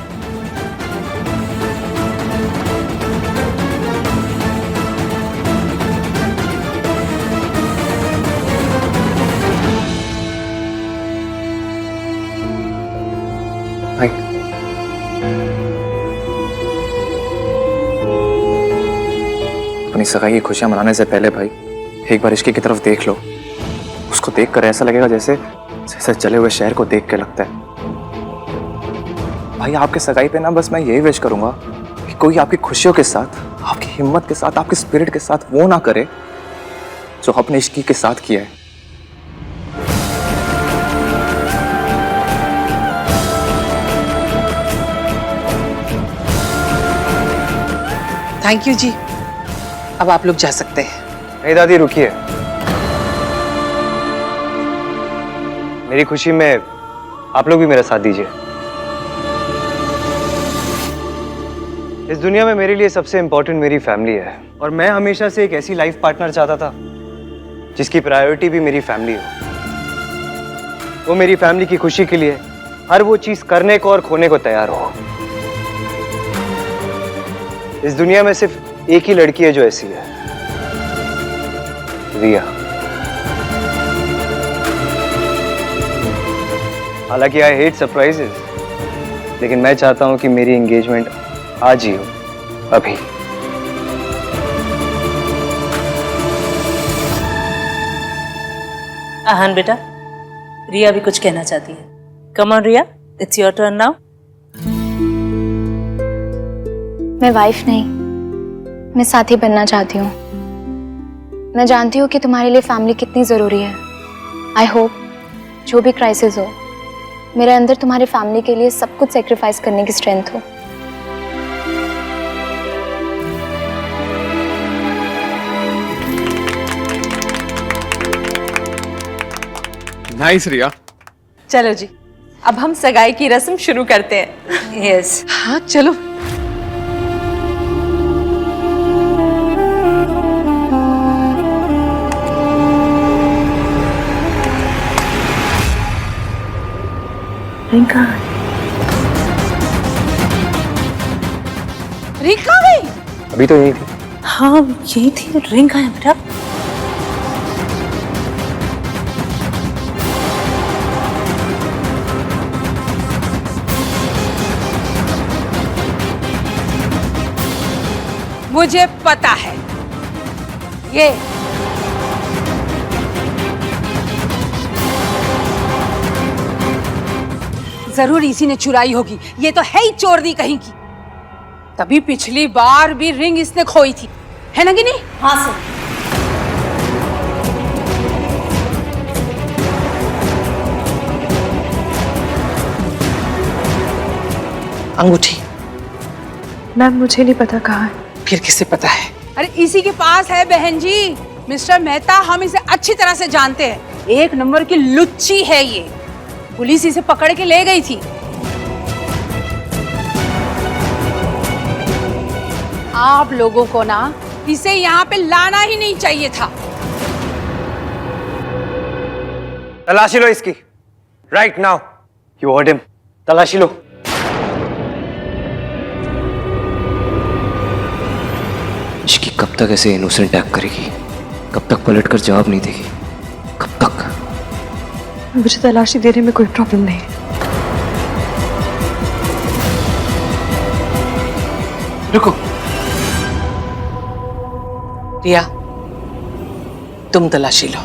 अपनी सगाई की खुशियां मनाने से पहले भाई एक बार इश्की की तरफ देख लो। उसको देखकर ऐसा लगेगा जैसे जैसे चले हुए शहर को देख के लगता है। भाई आपके सगाई पे ना बस मैं यही विश करूंगा कि कोई आपकी खुशियों के साथ, आपकी हिम्मत के साथ, आपकी स्पिरिट के साथ वो ना करे जो अपने इश्की के साथ किया है। थैंक यू जी, अब आप लोग जा सकते हैं। नहीं दादी, रुकिए। मेरी खुशी में आप लोग भी मेरा साथ दीजिए। इस दुनिया में मेरे लिए सबसे इंपॉर्टेंट मेरी फैमिली है, और मैं हमेशा से एक ऐसी लाइफ पार्टनर चाहता था जिसकी प्रायोरिटी भी मेरी फैमिली हो। वो मेरी फैमिली की खुशी के लिए हर वो चीज करने को और खोने को तैयार हो। इस दुनिया में सिर्फ एक ही लड़की है जो ऐसी है, रिया। हालांकि आई हेट सरप्राइजेस, लेकिन मैं चाहता हूं कि मेरी एंगेजमेंट आज ही हो, अभी। आहान बेटा, रिया भी कुछ कहना चाहती है। Come on Riya, it's your turn now. मैं वाइफ नहीं, मैं साथी बनना चाहती हूँ। मैं जानती हूँ कि तुम्हारे लिए फैमिली कितनी ज़रूरी है। आई होप जो भी क्राइसिस हो, मेरे अंदर तुम्हारे फैमिली के लिए सब कुछ सेक्रीफाइस करने की स्ट्रेंथ हो। नाइस रिया। चलो जी, अब हम सगाई की रस्म शुरू करते हैं। यस। हाँ चलो। रिंका गई। अभी तो यही थी। हाँ यही थी, रिंग है बेटा। मुझे पता है ये जरूर इसी ने चुराई होगी। ये तो है ही चोरनी कहीं की। तभी पिछली बार भी रिंग इसने खोई थी, है ना कि नहीं? हाँ सर। अंगूठी मैम मुझे नहीं पता कहाँ है। फिर किसे पता है? अरे इसी के पास है बहन जी। मिस्टर मेहता, हम इसे अच्छी तरह से जानते हैं। एक नंबर की लुच्ची है ये। पुलिस इसे पकड़ के ले गई थी। आप लोगों को ना इसे यहाँ पे लाना ही नहीं चाहिए था। तलाशी लो इसकी, right now. You heard him. तलाशी लो। इसकी कब तक ऐसे इनोसेंट एक्ट करेगी? कब तक पलटकर जवाब नहीं देगी? कब तक? मुझे तलाशी देने में कोई प्रॉब्लम नहीं है। रुको रिया, तुम तलाशी लो।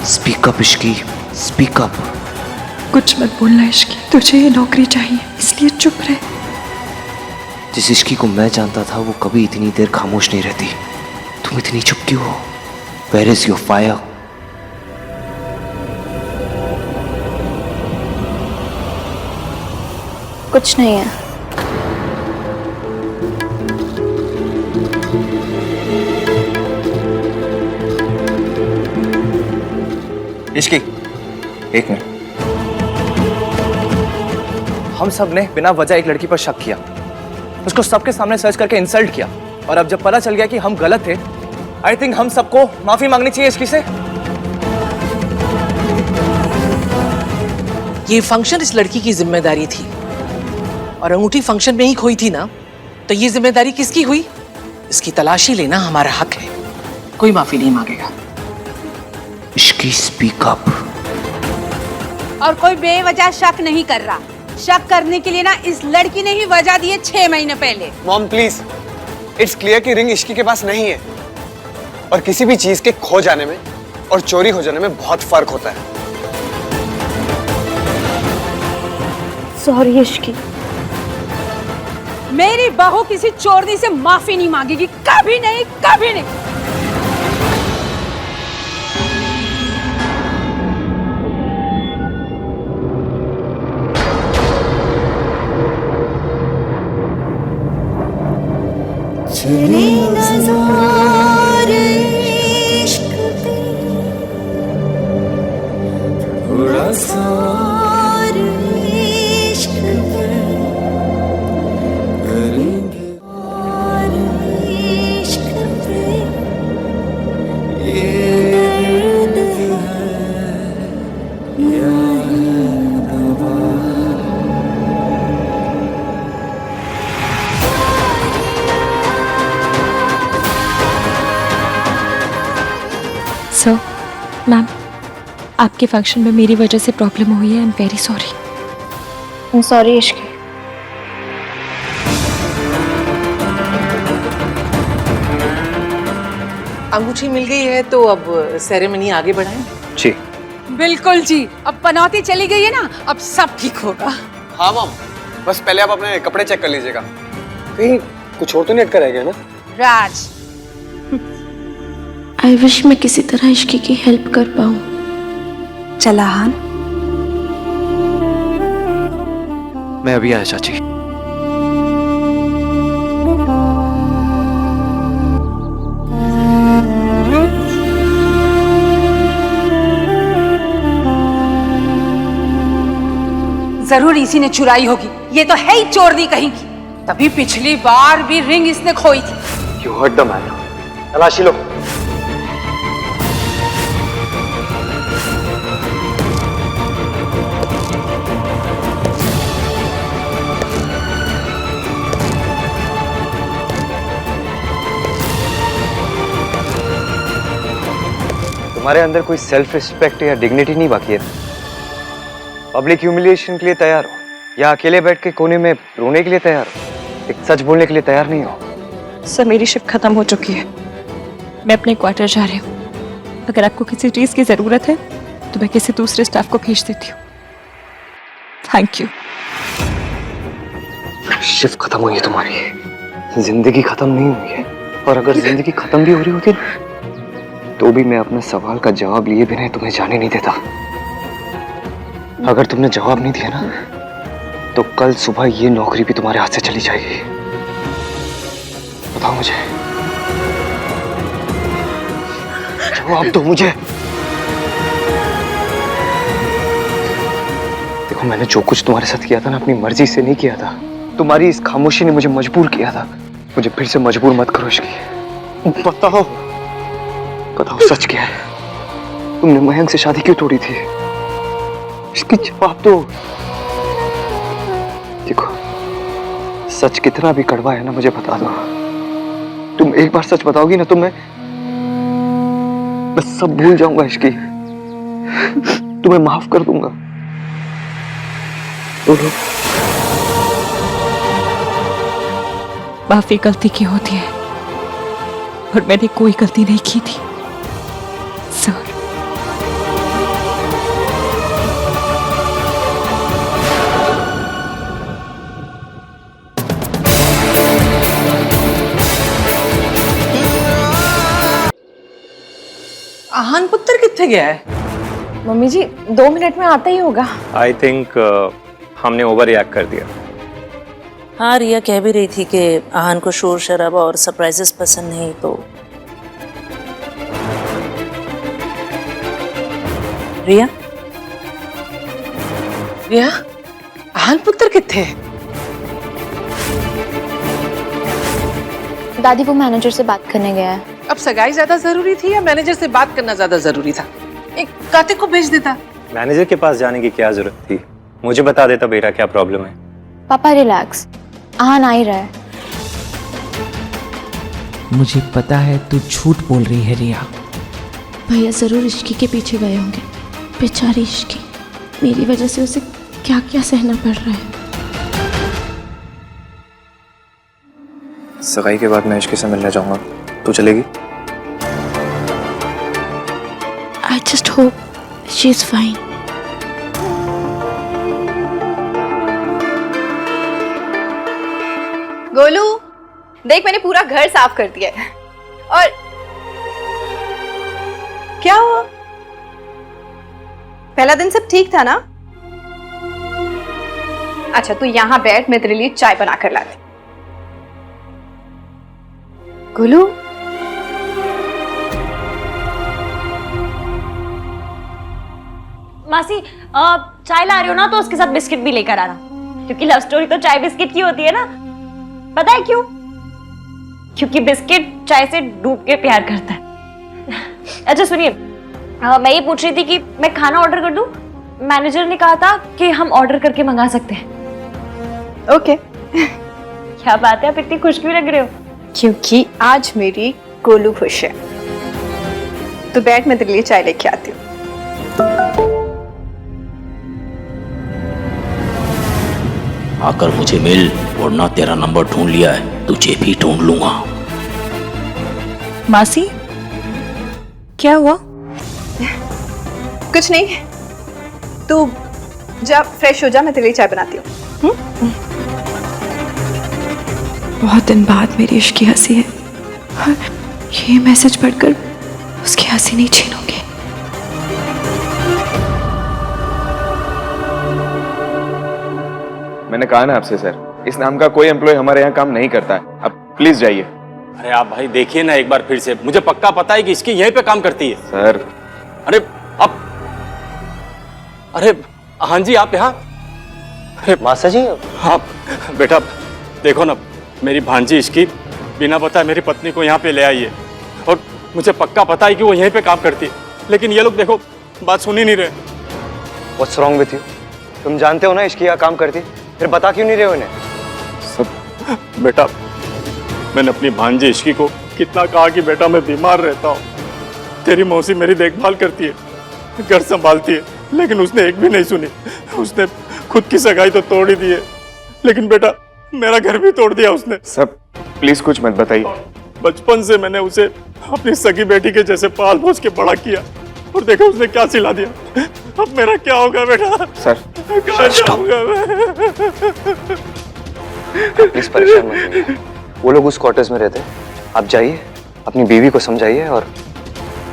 Speak up Ishki, speak up. कुछ मत बोलना इश्की, तुझे ये नौकरी चाहिए इसलिए चुप रहे। जिस इश्की को मैं जानता था वो कभी इतनी देर खामोश नहीं रहती। तुम इतनी चुप क्यों हो? Where is your fire? कुछ नहीं है। इश्की, एक मिनट। हम सब ने बिना वजह एक लड़की पर शक किया, उसको सबके सामने सर्च करके इंसल्ट किया, और अब जब पता चल गया कि हम गलत थे, आई थिंक हम सबको माफी मांगनी चाहिए इश्की से। ये फंक्शन इस लड़की की जिम्मेदारी थी, और अंगूठी फंक्शन में ही खोई थी ना, तो ये जिम्मेदारी किसकी हुई? इसकी तलाशी लेना हमारा हक है। कोई माफी नहीं मांगेगा। Ishki, speak up. और कोई बेवजह शक नहीं कर रहा। शक करने के लिए ना इस लड़की ने ही वजह दी है 6 महीने पहले। मॉम प्लीज, इट्स क्लियर कि रिंग इश्की के पास नहीं है, और किसी भी चीज के खो जाने में और चोरी हो जाने में बहुत फर्क होता है। सॉरी इश्की। मेरी बहू किसी चोरनी से माफी नहीं मांगेगी, कभी नहीं, कभी नहीं। सो मैम, आपके फंक्शन में मेरी वजह से प्रॉब्लम हुई है। I am very sorry. Sorry Ishki. अंगूठी मिल गई है तो अब सेरेमनी आगे बढ़ाएं। जी बिल्कुल जी, अब पनौती चली गई है ना, अब सब ठीक होगा। हाँ मॉम, बस पहले आप अपने कपड़े चेक कर लीजिएगा, कहीं कुछ और तो नहीं अटका रह गया ना। राज, आई विश मैं किसी तरह इश्की की हेल्प कर पाऊं। चला हान। मैं अभी आया चाची। जरूर इसी ने चुराई होगी, ये तो है ही चोरनी कहीं की। तभी पिछली बार भी रिंग इसने खोई थी। You hurt the man. तलाशी लो। तुम्हारे अंदर कोई सेल्फ रिस्पेक्ट या डिग्निटी नहीं बाकी है? पब्लिक ह्यूमिलिएशन के लिए तैयार हो या अकेले बैठ के कोने में रोने के लिए तैयार हो? एक सच बोलने के लिए तैयार नहीं हो? सर मेरी शिफ्ट खत्म हो चुकी है, मैं अपने क्वार्टर जा रही हूँ। अगर आपको किसी चीज की जरूरत है तो मैं किसी दूसरे स्टाफ को भेज देती हूँ। Thank you. शिफ्ट खत्म हुई है तुम्हारी, जिंदगी खत्म नहीं हुई है। और अगर जिंदगी खत्म भी हो रही होती ना, तो भी मैं अपने सवाल का जवाब लिए बिना तुम्हें जाने नहीं देता। अगर तुमने जवाब नहीं दिया ना, तो कल सुबह ये नौकरी भी तुम्हारे हाथ से चली जाएगी। बताओ मुझे, जवाब दो मुझे। देखो, मैंने जो कुछ तुम्हारे साथ किया था ना, अपनी मर्जी से नहीं किया था। तुम्हारी इस खामोशी ने मुझे मजबूर किया था। मुझे फिर से मजबूर मत करो इसकी। बताओ बताओ, सच क्या है? तुमने मयंक से शादी क्यों तोड़ी थी? इसकी जवाब दो। देखो, सच कितना भी कड़वा है ना, मुझे बता दो। तुम एक बार सच बताओगी ना, तो मैं सब भूल जाऊंगा इसकी। तुम्हें माफ कर दूंगा। बोलो। माफी गलती की होती है और मैंने कोई गलती नहीं की थी सर। आहान पुत्र कितने गया है? मम्मी जी 2 मिनट में आता ही होगा। आई थिंक हमने ओवर रिएक्ट कर दिया। हाँ, रिया कह भी रही थी कि आहान को शोर शराबा और सरप्राइजेस पसंद नहीं। तो रिया रिया, आहान पुत्र कितने? दादी वो मैनेजर से बात करने गया है। अब सगाई ज्यादा जरूरी थी या मैनेजर से बात करना ज्यादा जरूरी था? एक कार्तिक को भेज देता। मैनेजर के पास जाने की क्या जरूरत थी? मुझे बता देता बेटा क्या प्रॉब्लम है। पापा रिलैक्स, आहान आ ही रहा है। मुझे पता है तू झूठ बोल रही है रिया। भैया जरूर इश्की के पीछे गए होंगे। बेचारी इश्की, मेरी वजह से उसे क्या क्या सहना पड़ रहा है। सगाई के बाद मैं इश्की से मिलने जाऊंगा, तू चलेगी? I just hope she's fine. Golu, देख मैंने पूरा घर साफ कर दिया है। और क्या हुआ? पहला दिन सब ठीक था ना? अच्छा तू यहाँ बैठ, मैं तेरे लिए चाय बना कर लाती। गोलू, मासी चाय ला रही हो ना, तो उसके साथ बिस्किट भी लेकर आना, क्योंकि लव स्टोरी तो चाय बिस्किट की होती है ना। पता है क्यों? क्योंकि बिस्किट चाय से डूब के प्यार करता है। अच्छा सुनिए, मैं ये पूछ रही थी कि मैं खाना ऑर्डर कर दूं? मैनेजर ने कहा था कि हम ऑर्डर करके मंगा सकते हैं। ओके। क्या बात है, आप इतनी खुश क्यों लग रहे हो? क्योंकि आज मेरी गोलू खुश है। तो बैठ, मैं तेरे लिए चाय लेके आती हूँ। आकर मुझे मिल, वरना तेरा नंबर ढूंढ लिया है, तुझे भी ढूंढ लूंगा। मासी, क्या हुआ? कुछ नहीं, तू जा फ्रेश हो जा, मैं तेरे लिए चाय बनाती हूँ। बहुत दिन बाद मेरी इश्क की हंसी है और ये मैसेज पढ़कर उसकी हंसी नहीं छीनूंगी। मैंने कहा ना आपसे सर, इस नाम का कोई एम्प्लॉय हमारे यहाँ काम नहीं करता है। अब प्लीज जाइए। अरे आप भाई देखिए ना एक बार फिर से, मुझे पक्का पता है कि इसकी यहीं पे काम करती है। सर अरे अब, अरे हाँ जी आप यहाँ? अरे मासा जी आप बेटा देखो ना, मेरी भांजी इसकी बिना बताए मेरी पत्नी को यहाँ पे ले आई है और मुझे पक्का पता है कि वो यहीं पे काम करती है, लेकिन ये लोग देखो बात सुन ही नहीं रहे। What's wrong with you? तुम जानते हो ना इसकी यहाँ काम करती, फिर बता क्यों नहीं रहे हो इन्हें? सब बेटा, मैंने अपनी भांजी इश्की को कितना कहा कि बेटा मैं बीमार रहता हूँ, तेरी मौसी मेरी देखभाल करती है, घर संभालती है, लेकिन उसने एक भी नहीं सुनी। उसने खुद की सगाई तो तोड़ ही दी है, लेकिन बेटा मेरा घर भी तोड़ दिया उसने। सब प्लीज कुछ मत बताइए। बचपन से मैंने उसे अपनी सगी बेटी के जैसे पाल पोस के बड़ा किया और देखा उसने क्या सिला दिया। अब मेरा क्या होगा बेटा? सर कहाँ जाऊंगा मैं? प्लीज परेशान मत होइए, वो लोग उस क्वार्टर्स में रहते हैं। आप जाइए, अपनी बीवी को समझाइए और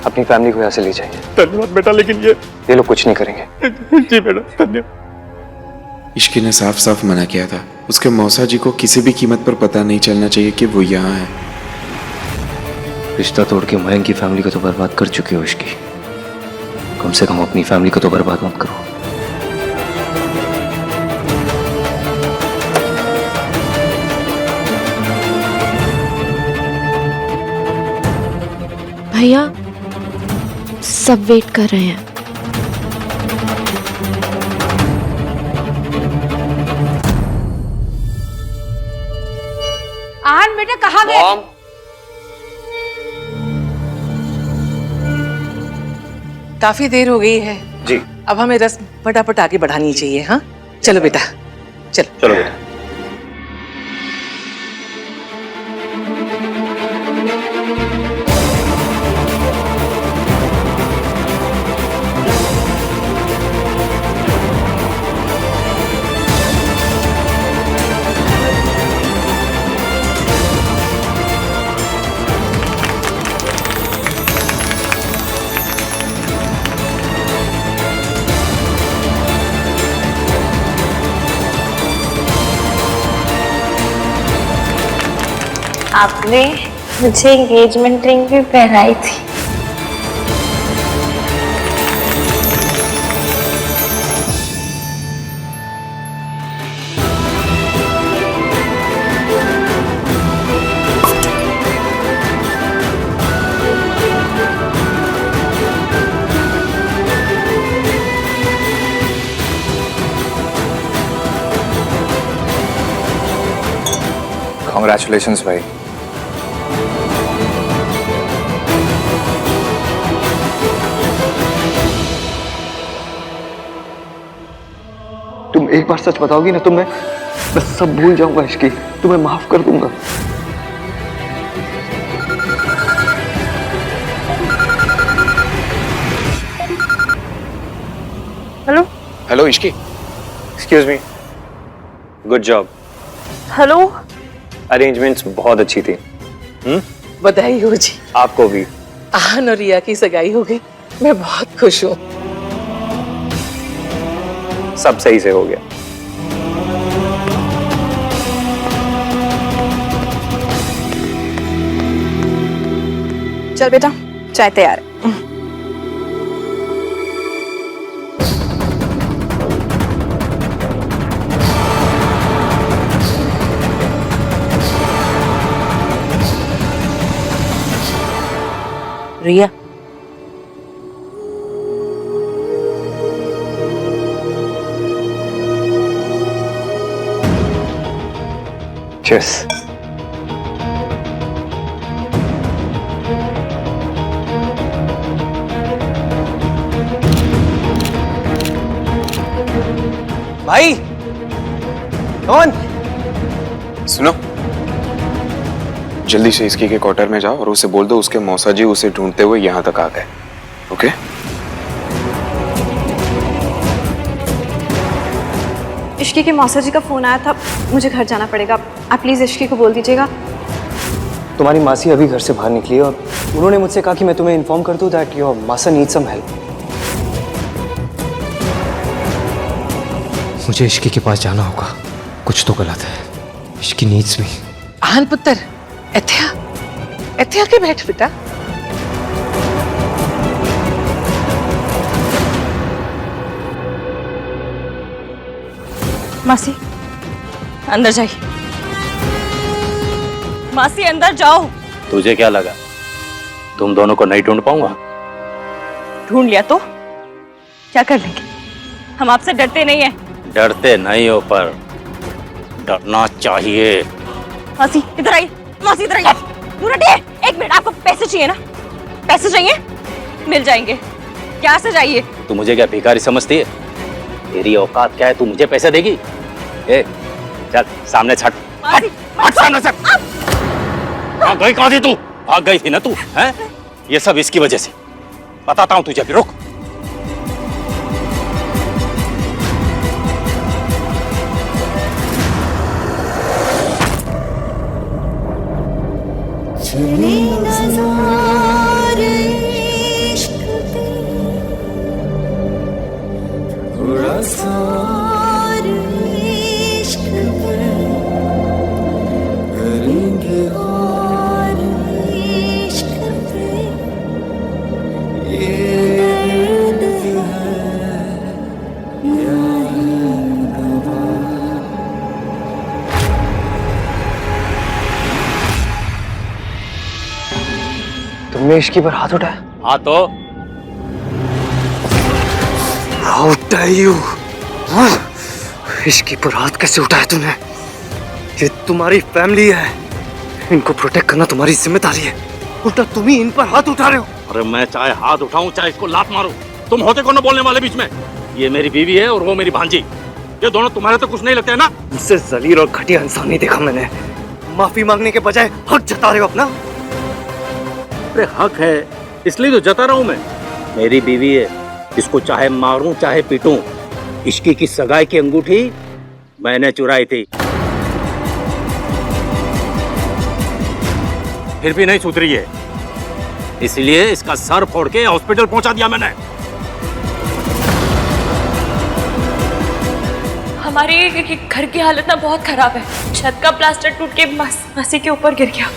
अपनी फैमिली को यहाँ से ले जाइए। धन्यवाद बेटा, लेकिन ये लोग कुछ नहीं करेंगे। जी बेटा धन्यवाद। इश्की ने साफ साफ मना किया था, उसके मौसा जी को किसी भी कीमत पर पता नहीं चलना चाहिए कि वो यहाँ है। रिश्ता तोड़ के मयंक की फैमिली को तो बर्बाद कर चुकी हो इश्की, कम से कम अपनी फैमिली को तो बर्बाद मत करो। भैया सब वेट कर रहे हैं। आन बेटा कहाँ गए? काफी देर हो गई है जी। अब हमें रस्म फटाफट आगे बढ़ानी चाहिए। हाँ चलो बेटा चलो। चलो बेटा। आपने मुझे एंगेजमेंट रिंग भी पहनाई थी। Congratulations भाई। तुम एक बार सच बताओगी ना, मैं सब भूल जाऊंगा इश्की, तुम्हें माफ कर दूंगा। Hello hello Ishki, excuse me, good job. Hello. Arrangements बहुत अच्छी थी। बधाई हो जी। आपको भी। आहान और रिया की सगाई हो गई, मैं बहुत खुश हूँ। सब सही से हो गया। चल बेटा चाय तैयार है। रिया Cheers. भाई कौन? सुनो, जल्दी से इसकी के क्वार्टर में जाओ और उसे बोल दो उसके मौसा जी उसे ढूंढते हुए यहाँ तक आ गए। ओके? इश्की के मौसा जी का फोन आया था, मुझे घर जाना पड़ेगा। आप प्लीज इश्की को बोल दीजिएगा। तुम्हारी मासी अभी घर से बाहर निकली है और उन्होंने मुझसे कहा कि मैं तुम्हें इन्फॉर्म कर दूं दैट योर मासा नीड सम हेल्प। मुझे इश्की के पास जाना होगा, कुछ तो गलत है। इश्की नीड्स मी। आहान पुत्र, इत्थे आके बैठ बेटा। मासी अंदर जाइए। मासी अंदर जाओ। तुझे क्या लगा तुम दोनों को नहीं ढूंढ पाऊंगा? ढूंढ लिया तो क्या कर लेंगे? हम आपसे डरते नहीं है। डरते नहीं हो पर डरना चाहिए। मासी इधर आइए। मासी इधर आइए। दूर हटिए। एक मिनट, आपको पैसे चाहिए ना? पैसे चाहिए? मिल जाएंगे। क्या से चाहिए? तू मुझे क्या भिखारी समझती है? तेरी औकात क्या है, तू मुझे पैसे देगी? ए चल सामने छट। हट सामने से। भाग गई कहाँ थी तू? भाग गई थी ना तू, हैं? ये सब इसकी वजह से। बताता हूँ तुझे, अभी रुक। तुमने इश्की पर हाथ उठाया? हाँ तो How dare you? इश्की पर हाथ कैसे उठाया तुमने? ये तुम्हारी फैमिली है, इनको प्रोटेक्ट करना तुम्हारी जिम्मेदारी है। उल्टा तुम ही इन पर हाथ उठा रहे हो। अरे मैं चाहे हाथ उठाऊं चाहे इसको लात मारूं, तुम होते कौन बोलने वाले बीच में? ये मेरी बीवी है और वो मेरी भांजी। ये दोनों तुम्हारे तो कुछ नहीं लगते है ना? मुझसे जलील और घटिया इंसान नहीं देखा मैंने। माफी मांगने के बजाय हक जता रहे हो अपना। अरे हक है इसलिए तो जता रहा हूं मैं। मेरी बीवी है, इसको चाहे मारूं चाहे पीटूं। इश्की की सगाई की अंगूठी मैंने चुराई थी, फिर भी नहीं सुधरी है, इसलिए इसका सर फोड़ के हॉस्पिटल पहुंचा दिया मैंने। हमारे घर की हालत ना बहुत खराब है। छत का प्लास्टर टूट के मासी के ऊपर गिर गया।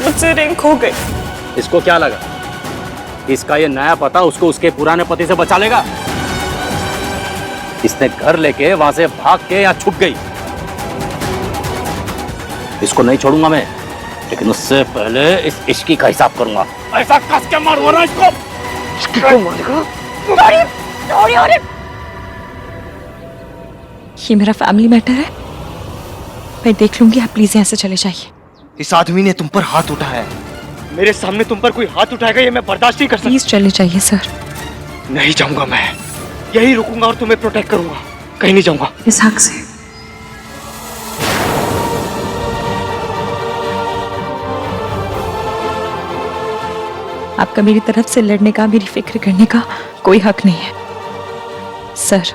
मुझसे रिंग खो गई। इसको क्या लगा इसका ये नया पता उसको उसके पुराने पति से बचा लेगा? इसने घर लेके वहां से भाग के यहाँ छुप गई। इसको नहीं छोड़ूंगा मैं, लेकिन उससे पहले इस इश्की का हिसाब करूंगा। ऐसा कस के मारूंगा ना इसको। इश्की को मारेगा? ये मेरा फैमिली मैटर है, मैं देख लूंगी। आप प्लीज यहाँ से चले जाइए। इस आदमी ने तुम पर हाथ उठाया है। मेरे सामने तुम पर कोई हाथ उठाएगा ये मैं बर्दाश्त नहीं कर सकता। प्लीज चले जाइए सर। नहीं जाऊंगा मैं, यही रुकूंगा और तुम्हें प्रोटेक्ट करूंगा, कहीं नहीं जाऊंगा। इस हक से आपका मेरी तरफ से लड़ने का, मेरी फिक्र करने का कोई हक नहीं है सर।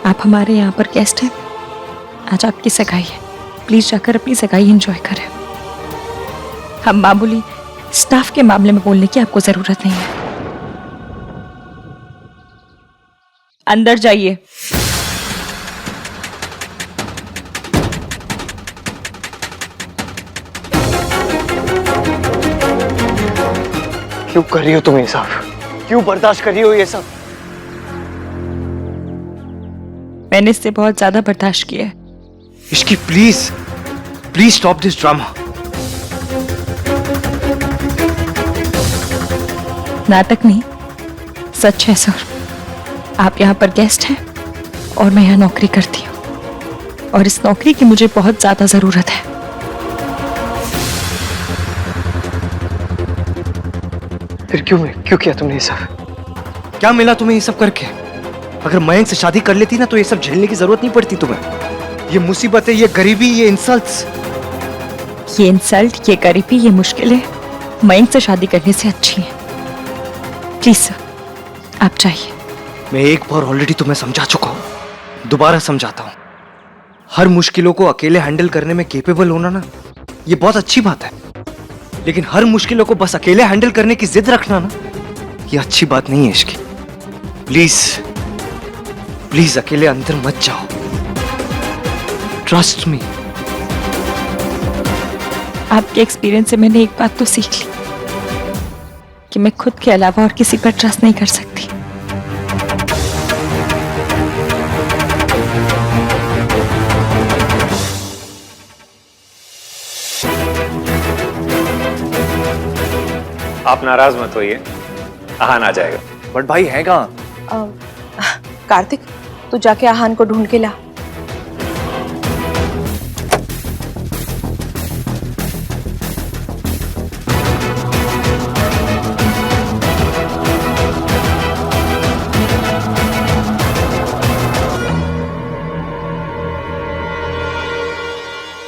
आप हमारे यहाँ पर गेस्ट हैं, आज आपकी सगाई है, प्लीज जाकर अपनी सगाई एंजॉय करें। हम मामूली स्टाफ के मामले में बोलने की आपको जरूरत नहीं है। अंदर जाइए। क्यों कर रही हो तुम ये सब? क्यों बर्दाश्त कर रही हो ये सब? मैंने इससे बहुत ज्यादा बर्दाश्त किया है। Ishki please please stop this drama. नाटक नहीं, सच है सर। आप यहाँ पर गेस्ट हैं और मैं यहाँ नौकरी करती हूँ और इस नौकरी की मुझे बहुत ज्यादा जरूरत है। फिर क्यों किया तुमने ये सब? क्या मिला तुम्हें ये सब करके? अगर मयंक से शादी कर लेती ना तो ये सब झेलने की जरूरत नहीं पड़ती तुम्हें। ये मुसीबतें, ये गरीबी, ये इंसल्ट्स ये इंसल्ट, ये गरीबी, ये मुश्किलें मयंक से शादी करने से अच्छी हैं। प्लीज सर, आप चाहिए। मैं एक बार ऑलरेडी तुम्हें समझा चुका हूं, दोबारा समझाता हूं। हर मुश्किलों को अकेले हैंडल करने में कैपेबल होना ना, ये बहुत अच्छी बात है। लेकिन हर मुश्किलों को बस अकेले हैंडल करने की जिद रखना ना, ये अच्छी बात नहीं है इश्की। प्लीज प्लीज अकेले अंदर मत जाओ, ट्रस्ट मी। आपके एक्सपीरियंस से मैंने एक बात तो सीख ली कि मैं खुद के अलावा और किसी पर ट्रस्ट नहीं कर सकती। आप नाराज मत होइए, आहान आ जाएगा। बट भाई है कहाँ? कार्तिक, तू जाके आहान को ढूंढ के ला।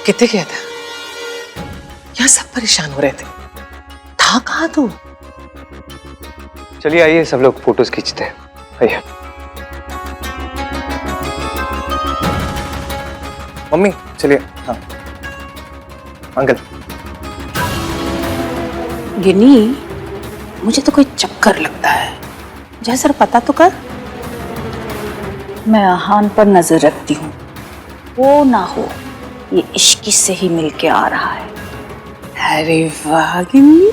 कितने गया था? यहाँ सब परेशान हो रहे थे। था कहाँ तू? चलिए आइए, सब लोग फोटोज खींचते हैं। आइए। मम्मी चलिए। हाँ अंकल। गिनी, मुझे तो कोई चक्कर लगता है। जरा सर पता तो कर। मैं आहान पर नजर रखती हूँ, वो ना हो ये इश्की से ही मिलके आ रहा है। अरे वाह गिन्नी,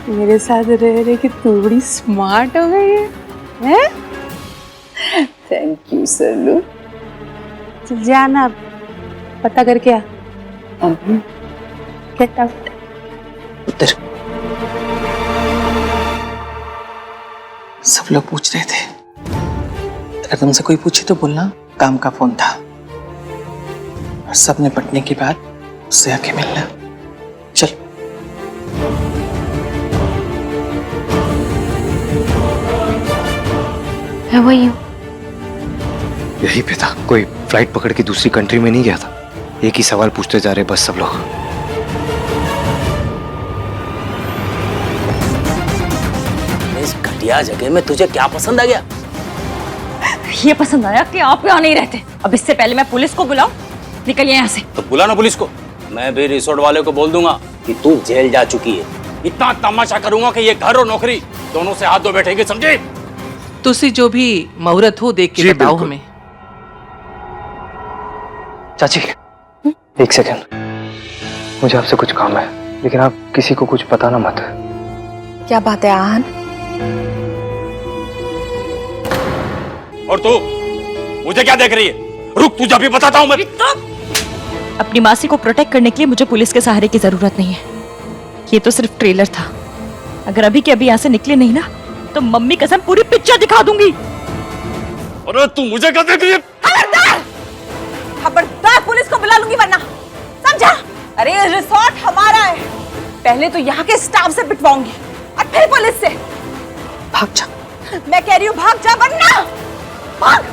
मेरे साथ रह रहे कि तू बड़ी स्मार्ट हो गई है? Thank you Sallu. चल जाना, पता करके आ। Get out. उधर सब लोग पूछ रहे थे, अगर तुमसे कोई पूछे तो बोलना काम का फोन था। और सब निपटने के बाद उससे आके मिलना। चल। वही यही पे था। कोई फ्लाइट पकड़ के दूसरी कंट्री में नहीं गया था। एक ही सवाल पूछते जा रहे बस सब लोग। इस घटिया जगह में तुझे क्या पसंद आ गया? ये पसंद आया कि आप यहाँ नहीं रहते। अब इससे पहले मैं पुलिस को बुलाऊं, निकलिए यहाँ से। तो बुला ना पुलिस को। मैं भी रिसोर्ट वाले को बोल दूंगा कि तू जेल जा चुकी है। इतना तमाशा करूंगा कि ये घर और नौकरी दोनों से हाथ धो बैठेगी, समझे? तुसी जो भी मुहूर्त हो देख के बताओ हमें। चाची एक सेकंड, मुझे आपसे कुछ काम है, लेकिन आप किसी को कुछ बताना मत। क्या बात है आहान? और तू मुझे क्या देख रही है? रुक, तुझे अभी बताता हूँ मैं। अपनी मासी को प्रोटेक्ट करने के लिए मुझे पुलिस के सहारे की जरूरत नहीं है। ये तो सिर्फ ट्रेलर था। अगर अभी के अभी यहाँ से निकले नहीं ना, तो मम्मी कसम पूरी पिक्चर दिखा दूंगी। अरे तू मुझे क्या देख रही है? खबरदार! खबरदार, पुलिस को बुला लूंगी वरना, समझा? अरे रिसोर्ट हमारा है। पहले तो यहाँ के स्टाफ से पिटवाऊंगी और फिर पुलिस से। भाग जा। मैं कह रही हूँ भाग जा, वरना भाग।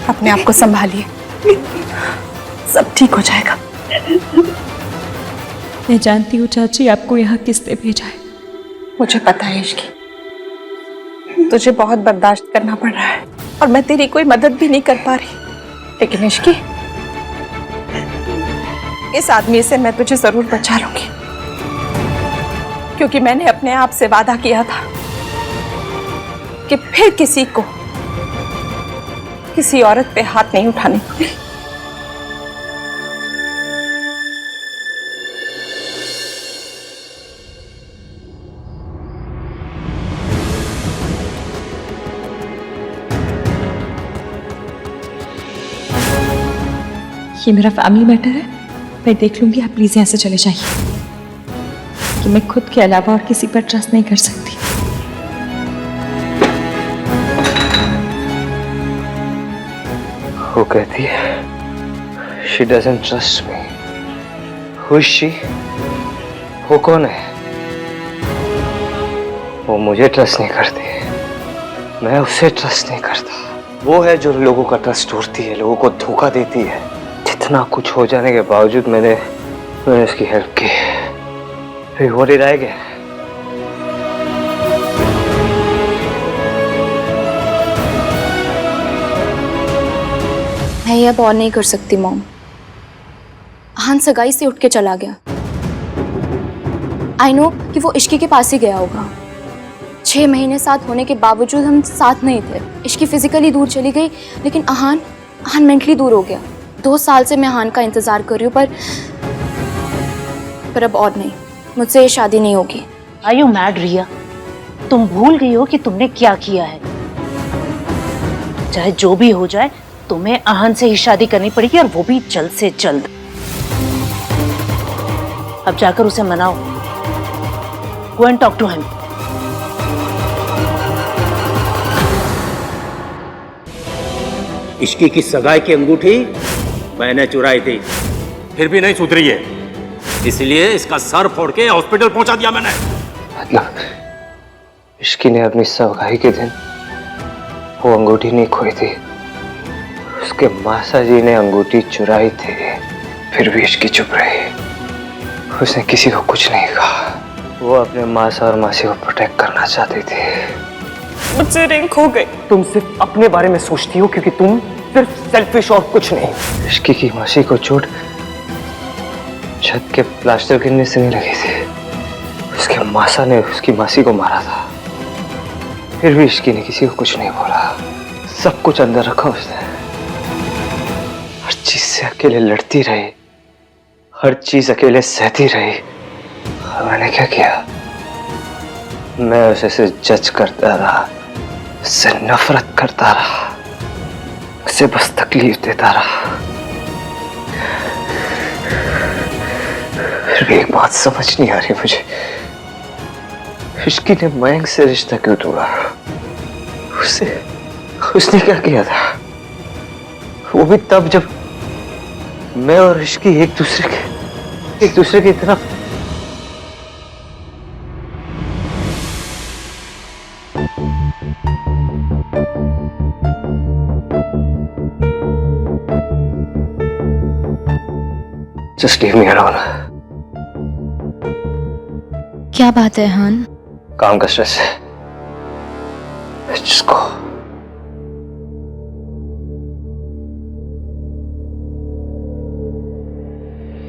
अपने आप को संभालिए, सब ठीक हो जाएगा। मैं जानती हूँ चाची आपको यहाँ किसने भेजा है। मुझे पता है इश्की, तुझे बहुत बर्दाश्त करना पड़ रहा है और मैं तेरी कोई मदद भी नहीं कर पा रही। लेकिन इश्की, इस आदमी से मैं तुझे जरूर बचा लूंगी, क्योंकि मैंने अपने आप से वादा किया था कि फिर किसी को किसी औरत पे हाथ नहीं उठाने। ये मेरा फैमिली मैटर है, मैं देख लूंगी। आप प्लीज यहाँ से चले जाइए, कि मैं खुद के अलावा और किसी पर ट्रस्ट नहीं कर सकती। वो कहती है she doesn't trust me. Who is she? वो कौन है? वो मुझे ट्रस्ट नहीं करती, मैं उसे ट्रस्ट नहीं करता। वो है जो लोगों का ट्रस्ट तोड़ती है, लोगों को धोखा देती है। जितना कुछ हो जाने के बावजूद मैंने उसकी हेल्प की। फिर वो रह गया। मैं ये अब और नहीं कर सकती मॉम। अहान सगाई से उठ के चला गया। आई नो कि वो इश्की के पास ही गया होगा। 6 महीने साथ होने के बावजूद हम साथ नहीं थे। इश्की फिजिकली दूर चली गई, लेकिन अहान मेंटली दूर हो गया। 2 साल से मैं अहान का इंतजार कर रही हूँ, पर अब और नहीं, मुझसे ये शादी नहीं होगी। आर यू मैड रिया? तुम भूल गई हो कि तुमने क्या किया है। चाहे जो भी हो जाए, तुम्हें अहान से ही शादी करनी पड़ेगी, और वो भी जल्द से जल्द। अब जाकर उसे मनाओ। Go and talk to him. Ishki की सगाई की अंगूठी मैंने चुराई थी, फिर भी नहीं सुधरी है, इसलिए इसका सर फोड़ के हॉस्पिटल पहुंचा दिया मैंने। मतलब इश्की ने अपनी सगाई के दिन वो अंगूठी नहीं खोई थी, उसके मासा जी ने अंगूठी चुराई थी। फिर भी इश्की चुप रही, उसने किसी को कुछ नहीं कहा। वो अपने मासा और मासी को प्रोटेक्ट करना चाहती थी। मुझसे रिंग खो गई। तुम सिर्फ अपने बारे में सोचती हो, क्योंकि तुम सिर्फ सेल्फिश और कुछ नहीं। इश्की की मासी को चोट छत के प्लास्टर गिरने से नहीं लगी थी, उसके मासा ने उसकी मासी को मारा था। फिर भी इश्की ने किसी को कुछ नहीं बोला, सब कुछ अंदर रखा उसने। हर चीज से अकेले लड़ती रही, हर चीज अकेले सहती रही। और मैंने क्या किया? मैं उसे जज करता रहा, उससे नफरत करता रहा, उसे बस तकलीफ देता रहा। फिर भी एक बात समझ नहीं आ रही मुझे, इश्की ने मयंक से रिश्ता क्यों तोड़ा? उसने क्या किया था? वो भी तब जब मैं और इश्की एक दूसरे की तरफ। Just leave me alone. क्या बात है अहान? काम का स्ट्रेस है। Just go.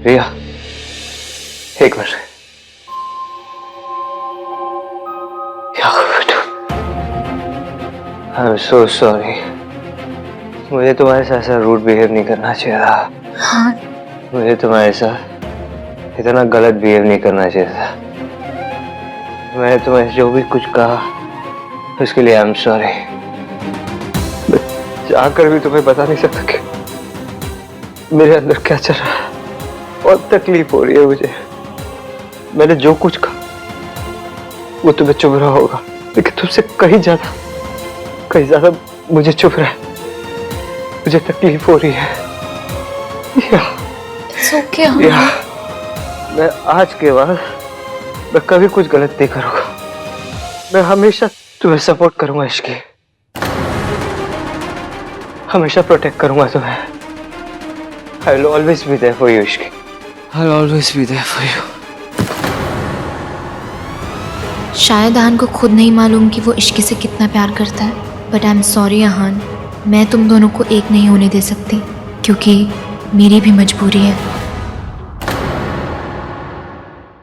रिया, एक मिनट। क्या I'm so sorry. मुझे तुम्हारे साथ ऐसा रूड बिहेव नहीं करना चाहिए था। हाँ। मुझे तुम्हारे साथ इतना गलत बिहेव नहीं करना चाहिए था। मैंने तुम्हें जो भी कुछ कहा उसके लिए आई एम सॉरी। जाकर भी तुम्हें बता नहीं सकता कि मेरे अंदर क्या चल रहा है। बहुत तकलीफ हो रही है मुझे। मैंने जो कुछ कहा वो तुम्हें चुभ रहा होगा, लेकिन तुमसे कहीं ज्यादा मुझे चुभ रहा है। मुझे तकलीफ हो रही है। मैं आज के बाद मैं कभी कुछ गलत नहीं करूंगा। मैं हमेशा तुम्हें सपोर्ट करूंगा इश्की, हमेशा प्रोटेक्ट करूंगा तुम्हें। I will always be there for you, Ishki. I will always be there for you. शायद अहान को खुद नहीं मालूम कि वो इश्की से कितना प्यार करता है, but I am sorry Ahaan, मैं तुम दोनों को एक नहीं होने दे सकती, क्योंकि मेरी भी मजबूरी है।